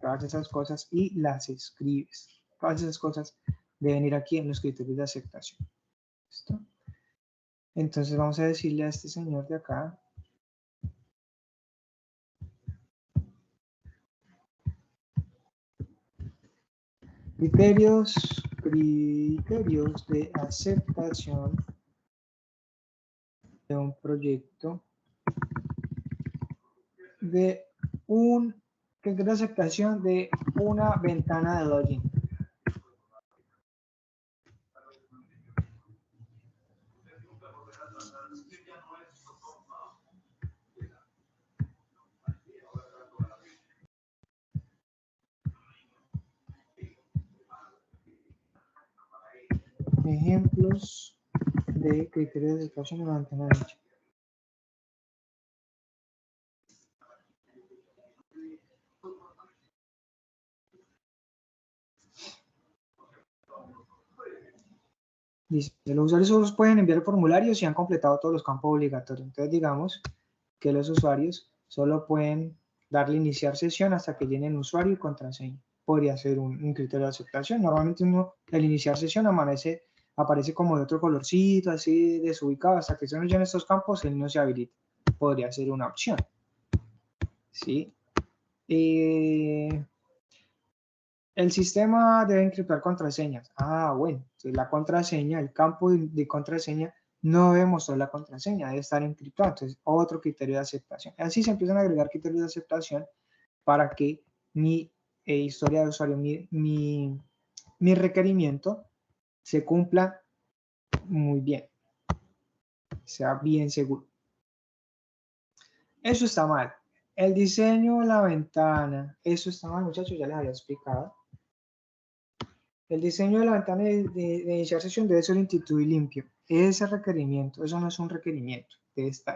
todas esas cosas y las escribes. Todas esas cosas deben ir aquí en los criterios de aceptación. ¿Listo? Entonces vamos a decirle a este señor de acá, criterios de aceptación de un proyecto de criterio de aceptación de una ventana de login. Ejemplos de criterios de aceptación de una ventana de login. Dice, los usuarios solo pueden enviar formularios si han completado todos los campos obligatorios. Entonces digamos que los usuarios solo pueden darle iniciar sesión hasta que llenen usuario y contraseña. Podría ser un criterio de aceptación. Normalmente el iniciar sesión aparece como de otro colorcito, así desubicado, hasta que se no llenen estos campos, él no se habilita. Podría ser una opción. ¿Sí? El sistema debe encriptar contraseñas. Bueno, entonces la contraseña, el campo de contraseña, no debe mostrar la contraseña, debe estar encriptado. Entonces, otro criterio de aceptación. Así se empiezan a agregar criterios de aceptación para que mi historia de usuario, mi requerimiento se cumpla muy bien, sea bien seguro. Eso está mal. El diseño de la ventana, eso está mal, muchachos, ya les había explicado. El diseño de la ventana de iniciar sesión debe ser intuitivo y limpio. Ese requerimiento, eso no es un requerimiento.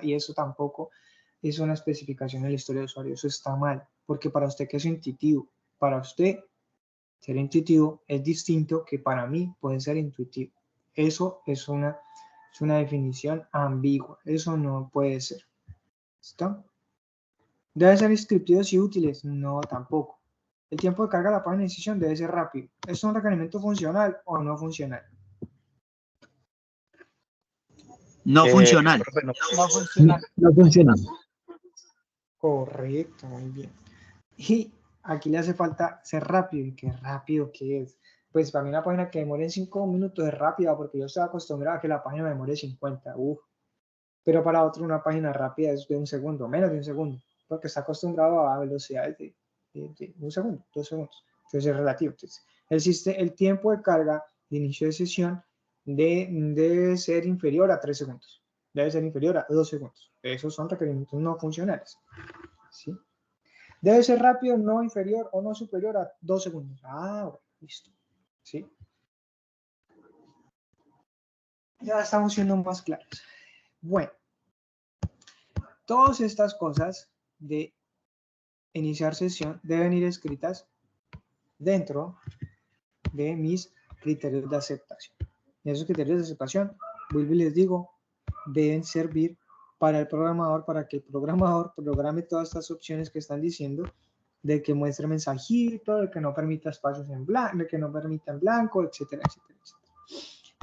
Y eso tampoco es una especificación en la historia de usuario. Eso está mal, porque para usted que es intuitivo, para usted ser intuitivo es distinto que para mí puede ser intuitivo. Eso es una definición ambigua. Eso no puede ser. ¿Listo? ¿Debe ser descriptivos y útiles? No, tampoco. El tiempo de carga de la página de decisión debe ser rápido. ¿Es un requerimiento funcional o no funcional? No funcional. Profe, no. No funciona. No funciona. Correcto, muy bien. Y aquí le hace falta ser rápido. ¿Y qué rápido que es? Pues para mí una página que demore 5 minutos es rápida porque yo estoy acostumbrado a que la página me demore 50. Pero para otro una página rápida es de un segundo, menos de un segundo, porque está acostumbrado a velocidades de un segundo, 2 segundos. Entonces es relativo. Entonces, el tiempo de carga de inicio de sesión debe ser inferior a 3 segundos. Debe ser inferior a 2 segundos. Esos son requerimientos no funcionales. ¿Sí? Debe ser rápido, no inferior o no superior a 2 segundos. Bueno, listo. ¿Sí? Ya estamos siendo más claros. Bueno, todas estas cosas de iniciar sesión deben ir escritas dentro de mis criterios de aceptación. Y esos criterios de aceptación, vuelvo y les digo, deben servir para el programador, para que el programador programe todas estas opciones que están diciendo, de que muestre mensajito, de que no permita espacios en blanco, de que no permita en blanco, etcétera, etcétera, etcétera.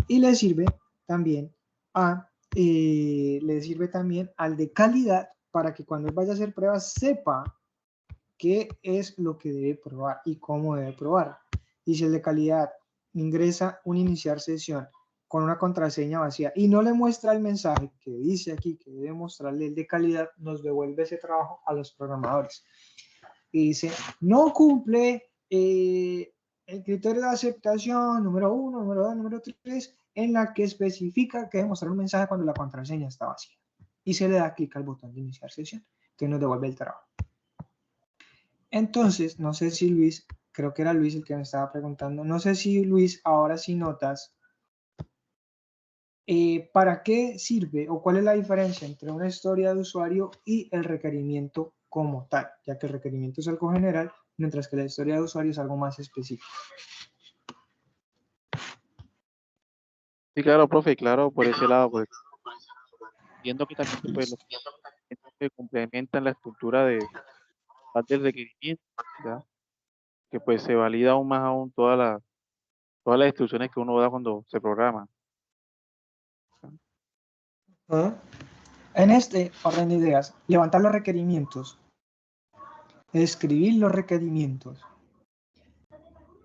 Y le sirve también al de calidad, para que cuando él vaya a hacer pruebas sepa qué es lo que debe probar y cómo debe probar. Y si el de calidad ingresa un iniciar sesión con una contraseña vacía y no le muestra el mensaje que dice aquí que debe mostrarle el de calidad, nos devuelve ese trabajo a los programadores. Y dice, no cumple el criterio de aceptación número 1, número 2, número 3, en la que especifica que debe mostrar un mensaje cuando la contraseña está vacía. Y se le da clic al botón de iniciar sesión, que nos devuelve el trabajo. Entonces, no sé si Luis, creo que era Luis el que me estaba preguntando, no sé si Luis, ahora sí notas, ¿para qué sirve o cuál es la diferencia entre una historia de usuario y el requerimiento como tal? Ya que el requerimiento es algo general, mientras que la historia de usuario es algo más específico. Sí, claro, profe, claro, por ese lado, pues, viendo que también pues, los que complementan la estructura del requerimiento, ¿ya? Que pues se valida aún más aún todas las instrucciones que uno da cuando se programa. En este orden de ideas, levantar los requerimientos, escribir los requerimientos,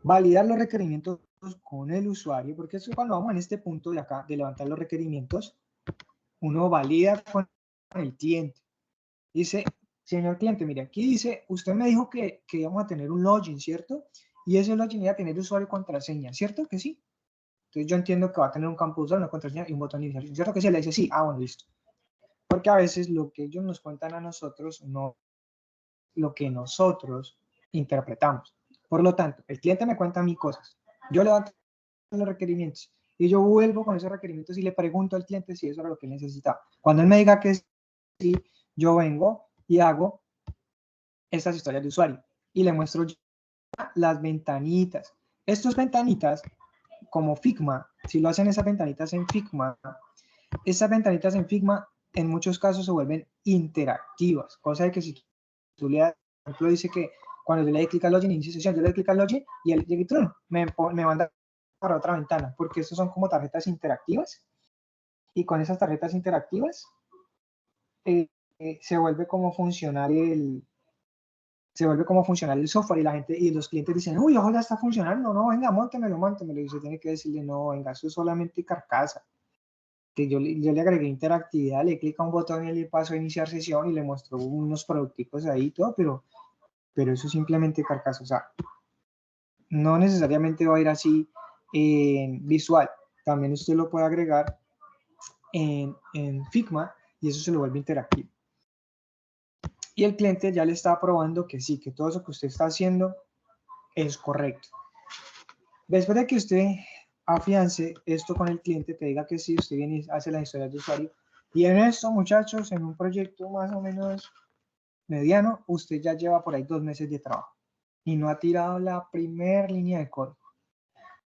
validar los requerimientos con el usuario, porque eso cuando vamos en este punto de acá, de levantar los requerimientos, uno valida con el cliente. Dice, señor cliente, mire, aquí dice, usted me dijo que íbamos a tener un login, ¿cierto? Y ese login iba a tener usuario y contraseña, ¿cierto que sí? Entonces yo entiendo que va a tener un campo de usuario, una contraseña y un botón de iniciación, ¿cierto que sí? Le dice sí, bueno, listo. Porque a veces lo que ellos nos cuentan a nosotros no lo que nosotros interpretamos. Por lo tanto, el cliente me cuenta a mí cosas, yo levanto los requerimientos y yo vuelvo con esos requerimientos y le pregunto al cliente si eso era lo que él necesitaba. Cuando él me diga que sí, yo vengo y hago estas historias de usuario y le muestro las ventanitas. Estas ventanitas, como Figma, si lo hacen esas ventanitas en Figma en muchos casos se vuelven interactivas, cosa de que si tú le das, por ejemplo, dice que cuando yo le doy clic al login, inicia sesión, yo le doy clic al login y él me manda para otra ventana, porque estos son como tarjetas interactivas y con esas tarjetas interactivas se vuelve como funcionar el software y la gente y los clientes dicen, uy, ojalá está funcionando, no, venga, móntemelo, y se tiene que decirle, no, venga, eso es solamente carcasa. Que yo le agregué interactividad, le clico a un botón y le paso a iniciar sesión y le muestro unos producticos ahí y todo, pero eso es simplemente carcasa, o sea, no necesariamente va a ir así visual, también usted lo puede agregar en Figma y eso se lo vuelve interactivo. Y el cliente ya le está probando que sí, que todo eso que usted está haciendo es correcto. Después de que usted afiance esto con el cliente, que diga que sí, usted viene y hace las historias de usuario. Y en esto, muchachos, en un proyecto más o menos mediano, usted ya lleva por ahí 2 meses de trabajo y no ha tirado la primera línea de código.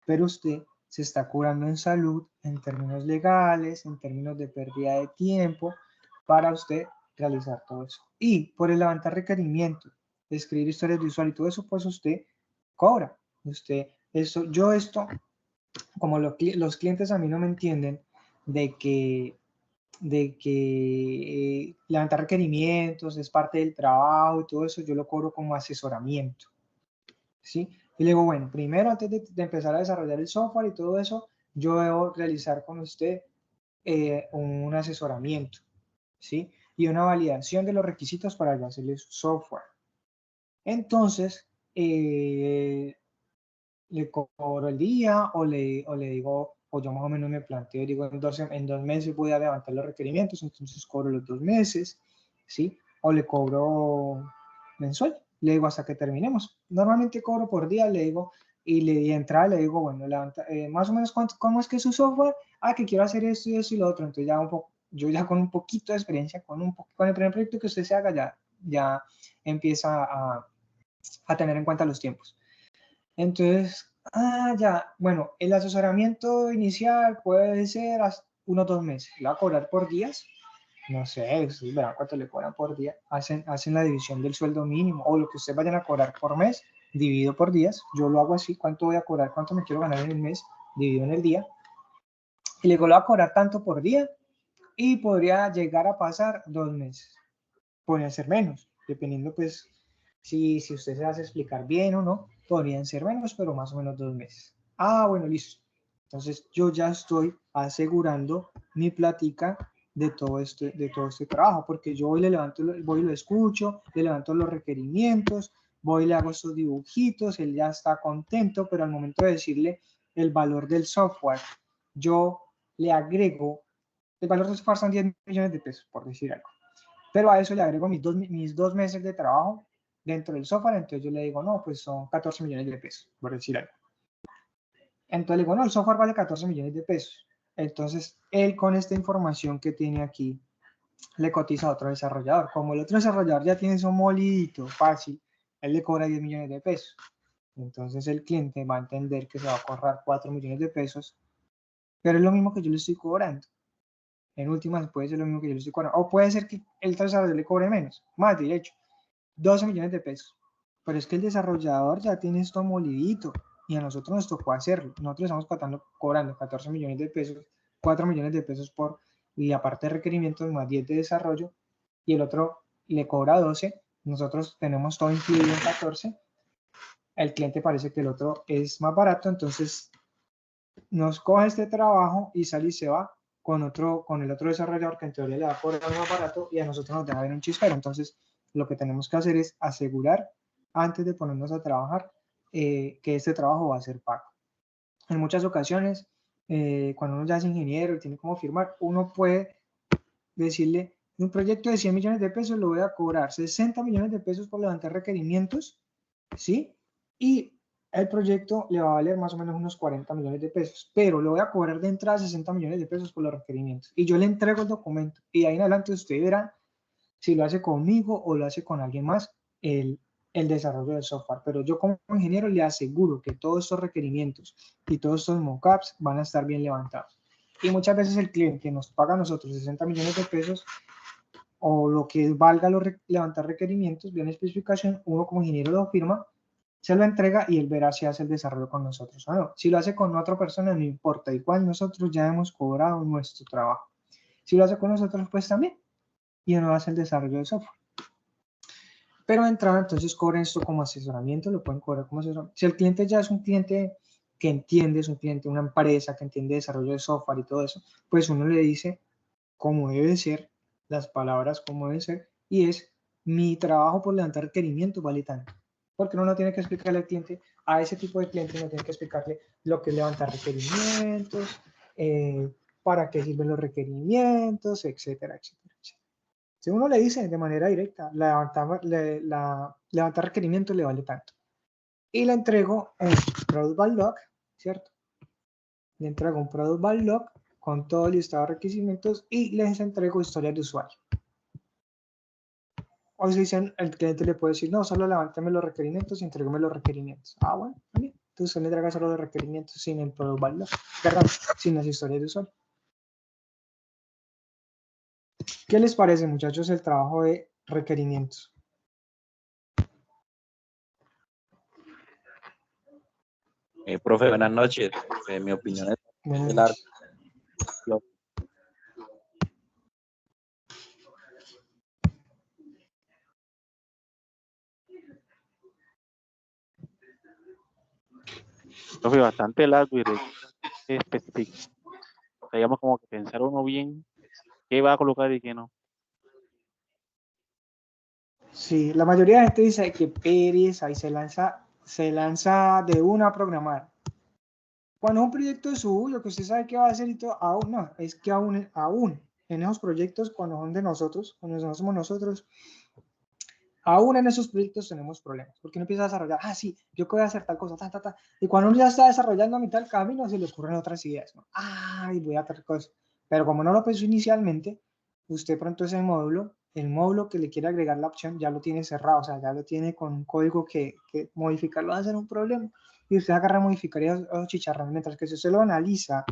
Pero usted se está curando en salud, en términos legales, en términos de pérdida de tiempo, para usted realizar todo eso. Y por el levantar requerimientos, escribir historias de usuario y todo eso, pues usted cobra. Esto, como los clientes a mí no me entienden de que levantar requerimientos es parte del trabajo y todo eso, yo lo cobro como asesoramiento, ¿sí? Y le digo, bueno, primero antes de empezar a desarrollar el software y todo eso, yo debo realizar con usted un asesoramiento, ¿sí? Y una validación de los requisitos para yo hacerle su software. Entonces, le cobro el día o le digo, o yo más o menos me planteo, digo, en 2 meses voy a levantar los requerimientos, entonces cobro los 2 meses, ¿sí? O le cobro mensual, le digo hasta que terminemos. Normalmente cobro por día, le digo, y le di entrada, le digo, bueno, más o menos cómo es que es su software, que quiero hacer esto y eso y lo otro, entonces ya yo ya con un poquito de experiencia, con el primer proyecto que usted se haga, ya empieza a tener en cuenta los tiempos. Entonces, Ah, ya. Bueno, el asesoramiento inicial puede ser hasta unos 2 meses. ¿Le va a cobrar por días? No sé, ustedes verán cuánto le cobran por día. Hacen la división del sueldo mínimo o lo que ustedes vayan a cobrar por mes, dividido por días. Yo lo hago así. ¿Cuánto voy a cobrar? ¿Cuánto me quiero ganar en el mes? Dividido en el día. Y le digo, lo voy a cobrar tanto por día y podría llegar a pasar 2 meses. Podrían ser menos, dependiendo pues si usted se hace explicar bien o no, podrían ser menos, pero más o menos 2 meses. Ah, bueno, listo. Entonces yo ya estoy asegurando mi plática de todo este trabajo, porque yo voy, voy y lo escucho, le levanto los requerimientos, voy y le hago estos dibujitos, él ya está contento, pero al momento de decirle el valor del software, yo le agrego, el valor del software son 10 millones de pesos, por decir algo. Pero a eso le agrego mis 2 meses de trabajo dentro del software, entonces yo le digo, no, pues son 14 millones de pesos, por decir algo. Entonces le digo, no, el software vale 14 millones de pesos. Entonces, él con esta información que tiene aquí, le cotiza a otro desarrollador. Como el otro desarrollador ya tiene su molidito fácil, él le cobra 10 millones de pesos. Entonces el cliente va a entender que se va a ahorrar 4 millones de pesos, pero es lo mismo que yo le estoy cobrando. En últimas puede ser lo mismo que yo le estoy cobrando. O puede ser que el desarrollador le cobre menos, más de hecho, 12 millones de pesos. Pero es que el desarrollador ya tiene esto molidito y a nosotros nos tocó hacerlo. Nosotros estamos cobrando 14 millones de pesos, 4 millones de pesos por, y aparte de requerimientos más 10 de desarrollo, y el otro le cobra 12. Nosotros tenemos todo incluido en 14. El cliente parece que el otro es más barato, entonces nos coge este trabajo y sale y se va con el otro desarrollador que en teoría le va a cobrar más barato y a nosotros nos deja ver un chispero. Entonces, lo que tenemos que hacer es asegurar antes de ponernos a trabajar que este trabajo va a ser pago. En muchas ocasiones, cuando uno ya es ingeniero y tiene cómo firmar, uno puede decirle, un proyecto de 100 millones de pesos lo voy a cobrar 60 millones de pesos por levantar requerimientos, ¿sí? Y el proyecto le va a valer más o menos unos 40 millones de pesos, pero le voy a cobrar de entrada 60 millones de pesos por los requerimientos. Y yo le entrego el documento y ahí en adelante usted verá si lo hace conmigo o lo hace con alguien más, el desarrollo del software. Pero yo como ingeniero le aseguro que todos estos requerimientos y todos estos mockups van a estar bien levantados. Y muchas veces el cliente nos paga a nosotros 60 millones de pesos o lo que valga levantar requerimientos, bien especificación, uno como ingeniero lo firma, se lo entrega y él verá si hace el desarrollo con nosotros o no. Si lo hace con otra persona, no importa, igual nosotros ya hemos cobrado nuestro trabajo. Si lo hace con nosotros, pues también, y uno hace el desarrollo de software. Pero de entrada, entonces cobren esto como asesoramiento, lo pueden cobrar como asesoramiento. Si el cliente ya es un cliente que entiende, es un cliente, una empresa que entiende desarrollo de software y todo eso, pues uno le dice cómo debe ser, las palabras cómo debe ser, y es mi trabajo por levantar requerimientos vale tanto. Porque uno no tiene que explicarle al cliente, a ese tipo de cliente no tiene que explicarle lo que es levantar requerimientos, para qué sirven los requerimientos, etcétera, etcétera, etcétera. Si uno le dice de manera directa, levantar requerimientos le vale tanto. Y le entrego un Product Backlog, ¿cierto? Le entrego un Product Backlog con todo el listado de requerimientos y les entrego historias de usuario. O si dicen, el cliente le puede decir, no, solo levántame los requerimientos y entregame los requerimientos. Ah, bueno, también. Entonces le entrega solo los requerimientos sin el Product Backlog, perdón, sin las historias de usuario. ¿Qué les parece, muchachos, el trabajo de requerimientos? Profe, buenas noches. Mi opinión es Buenas la noches. Profe, bastante largo y específico. O sea, digamos como que pensar uno bien qué va a colocar y qué no. Sí, la mayoría de gente dice que pereza y se lanza de una a programar. Cuando es un proyecto de suyo, que usted sabe qué va a hacer y todo, aún no, es que aún en esos proyectos, cuando son de nosotros, cuando no somos nosotros, aún en esos proyectos tenemos problemas, porque uno empieza a desarrollar, sí, yo que voy a hacer tal cosa, y cuando uno ya está desarrollando a mitad del camino, se le ocurren otras ideas, ¿no? Voy a hacer cosas, pero como no lo pensó inicialmente, usted pronto ese módulo el módulo que le quiere agregar la opción ya lo tiene cerrado, o sea, ya lo tiene con un código que modificarlo va a ser un problema. Y usted agarra a modificar esos chicharrones, mientras que si usted lo analiza,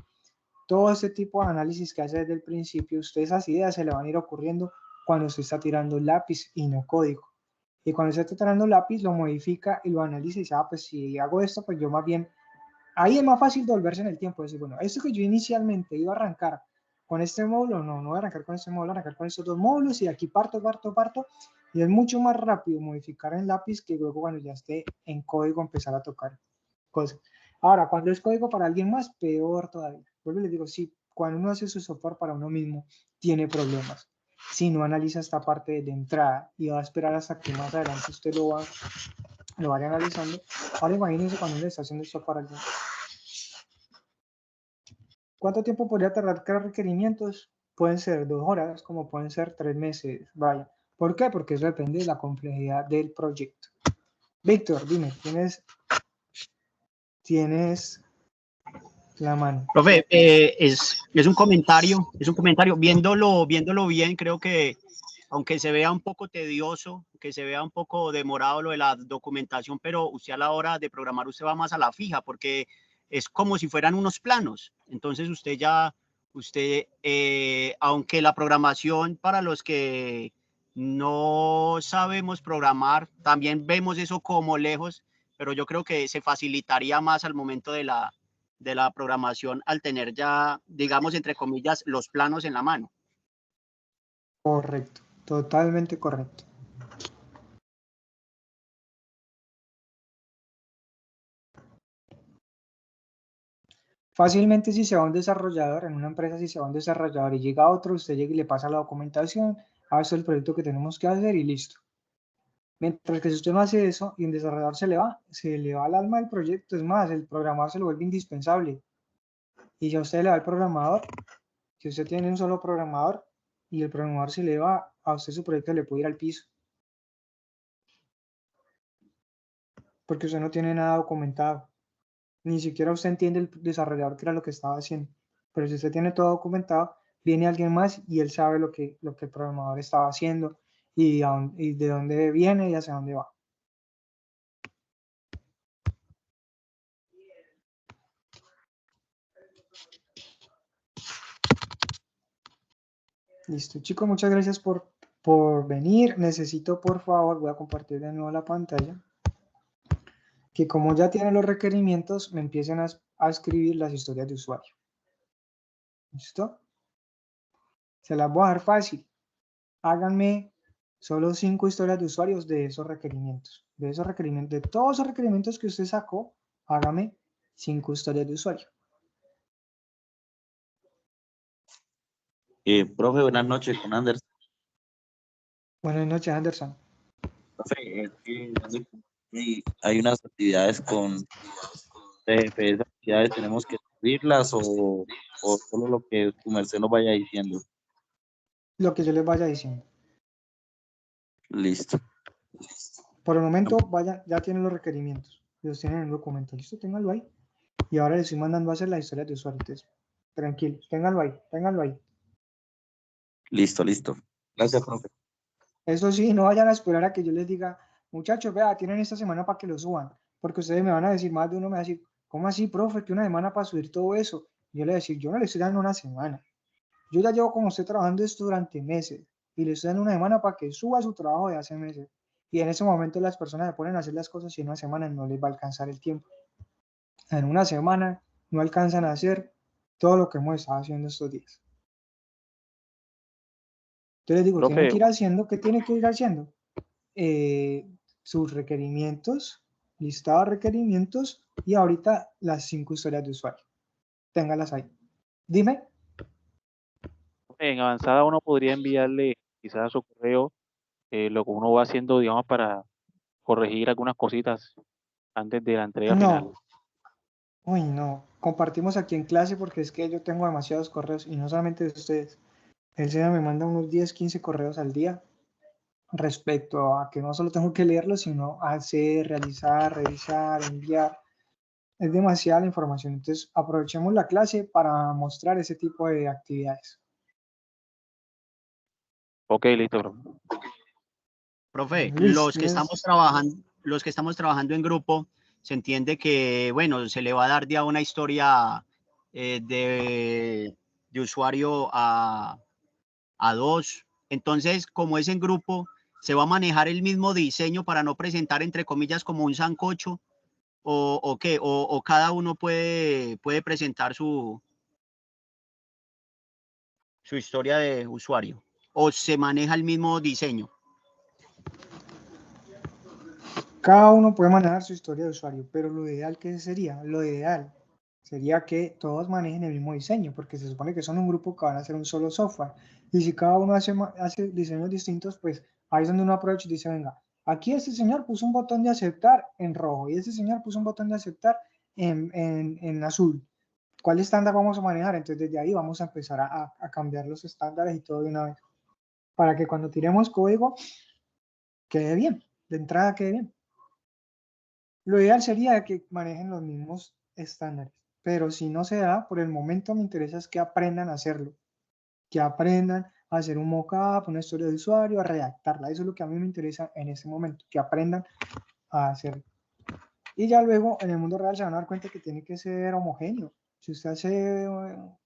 todo este tipo de análisis que hace desde el principio, usted esas ideas se le van a ir ocurriendo cuando usted está tirando lápiz y no código. Y cuando usted está tirando lápiz, lo modifica y lo analiza y dice, pues si hago esto, pues yo más bien, ahí es más fácil devolverse en el tiempo, decir, bueno, esto que yo inicialmente iba a arrancar con este módulo, no voy a arrancar con este módulo, voy a arrancar con estos dos módulos y de aquí parto, y es mucho más rápido modificar en lápiz que luego cuando ya esté en código empezar a tocar cosas. Ahora, cuando es código para alguien más, peor todavía. Vuelvo y les digo, sí, cuando uno hace su software para uno mismo, tiene problemas. Si no analiza esta parte de entrada y va a esperar hasta que más adelante usted lo vaya analizando. Ahora imagínense cuando uno está haciendo esto para alguien. ¿Cuánto tiempo podría tardar cada requerimientos? Pueden ser 2 horas, como pueden ser 3 meses. Vaya. ¿Por qué? Porque eso depende de la complejidad del proyecto. Víctor, dime, tienes la mano. Profe, es un comentario, viéndolo bien, creo que aunque se vea un poco tedioso, que se vea un poco demorado lo de la documentación, pero usted a la hora de programar, usted va más a la fija, porque es como si fueran unos planos. Entonces aunque la programación para los que no sabemos programar, también vemos eso como lejos, pero yo creo que se facilitaría más al momento de la programación al tener ya, digamos, entre comillas, los planos en la mano. Correcto, totalmente correcto. Fácilmente si se va un desarrollador, en una empresa si se va un desarrollador y llega otro, usted llega y le pasa la documentación, esto es el proyecto que tenemos que hacer y listo. Mientras que si usted no hace eso y un desarrollador se le va el alma del proyecto, es más, el programador se lo vuelve indispensable. Y ya usted le va al programador, si usted tiene un solo programador y el programador se le va, a usted su proyecto le puede ir al piso. Porque usted no tiene nada documentado. Ni siquiera usted entiende el desarrollador que era lo que estaba haciendo. Pero si usted tiene todo documentado, viene alguien más y él sabe lo que el programador estaba haciendo y de dónde viene y hacia dónde va. Listo, chicos, muchas gracias por venir. Necesito, por favor, voy a compartir de nuevo la pantalla, que como ya tienen los requerimientos, me empiecen a escribir las historias de usuario. ¿Listo? Se las voy a dejar fácil. Háganme solo 5 historias de usuarios de esos requerimientos. De todos esos requerimientos que usted sacó, hágame 5 historias de usuario. Profe, buenas noches, con Anderson. Buenas noches, Anderson. Profe, hay unas actividades con esas actividades tenemos que subirlas o solo lo que su merced nos vaya diciendo. Lo que yo les vaya diciendo. Listo. Por el momento, ya tienen los requerimientos. Los tienen en el documento. Listo, ténganlo ahí. Y ahora les estoy mandando a hacer la historia de usuario. Entonces, tranquilos, ténganlo ahí. Listo. Gracias, profe. Eso sí, no vayan a esperar a que yo les diga, muchachos, vea, tienen esta semana para que lo suban. Porque ustedes me van a decir, más de uno me va a decir, ¿cómo así, profe? Que una semana para subir todo eso. Y yo le voy a decir, yo no le estoy dando una semana. Yo ya llevo con usted trabajando esto durante meses. Y le estoy dando una semana para que suba su trabajo de hace meses. Y en ese momento las personas se ponen a hacer las cosas y en una semana no les va a alcanzar el tiempo. En una semana no alcanzan a hacer todo lo que hemos estado haciendo estos días. Entonces les digo, Profe, tienen que ir haciendo, ¿qué tienen que ir haciendo? Sus requerimientos, listado de requerimientos y ahorita las 5 historias de usuario. Téngalas ahí. Dime. en avanzada uno podría enviarle quizás a su correo lo que uno va haciendo, digamos, para corregir algunas cositas antes de la entrega final. No. Uy, no. Compartimos aquí en clase porque es que yo tengo demasiados correos y no solamente de ustedes. El SENA me manda unos 10, 15 correos al día respecto a que no solo tengo que leerlos, sino hacer, realizar, revisar, enviar. Es demasiada la información. Entonces, aprovechemos la clase para mostrar ese tipo de actividades. Ok, listo, profe. Profe, Listo, los que estamos trabajando en grupo, se entiende que, bueno, se le va a dar ya una historia de usuario a 2. Entonces, como es en grupo, se va a manejar el mismo diseño para no presentar, entre comillas, como un sancocho, o qué, o cada uno puede presentar su historia de usuario, o se maneja el mismo diseño. Cada uno puede manejar su historia de usuario, pero lo ideal, ¿qué sería? Lo ideal sería que todos manejen el mismo diseño, porque se supone que son un grupo que van a hacer un solo software. Y si cada uno hace diseños distintos, pues ahí es donde uno aprovecha y dice, venga, aquí este señor puso un botón de aceptar en rojo y este señor puso un botón de aceptar en azul. ¿Cuál estándar vamos a manejar? Entonces desde ahí vamos a empezar a cambiar los estándares y todo de una vez, para que cuando tiremos código quede bien, de entrada quede bien. Lo ideal sería que manejen los mismos estándares, pero si no se da, por el momento me interesa es que aprendan a hacerlo, que aprendan a hacer un mockup, una historia de usuario, a redactarla. Eso es lo que a mí me interesa en este momento, que aprendan a hacerlo. Y ya luego en el mundo real se van a dar cuenta que tiene que ser homogéneo. Si usted hace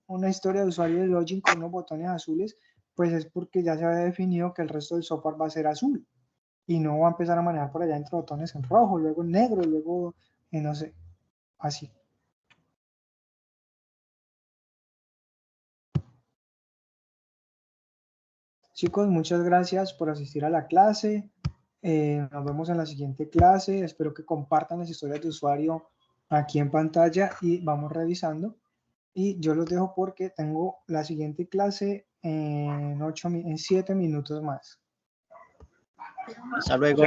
una historia de usuario de login con unos botones azules, pues es porque ya se había definido que el resto del software va a ser azul y no va a empezar a manejar por allá entre botones en rojo, luego en negro, luego no sé, así. Chicos, muchas gracias por asistir a la clase. Nos vemos en la siguiente clase. Espero que compartan las historias de usuario aquí en pantalla y vamos revisando. Y yo los dejo porque tengo la siguiente clase en 7 minutos más. Hasta luego.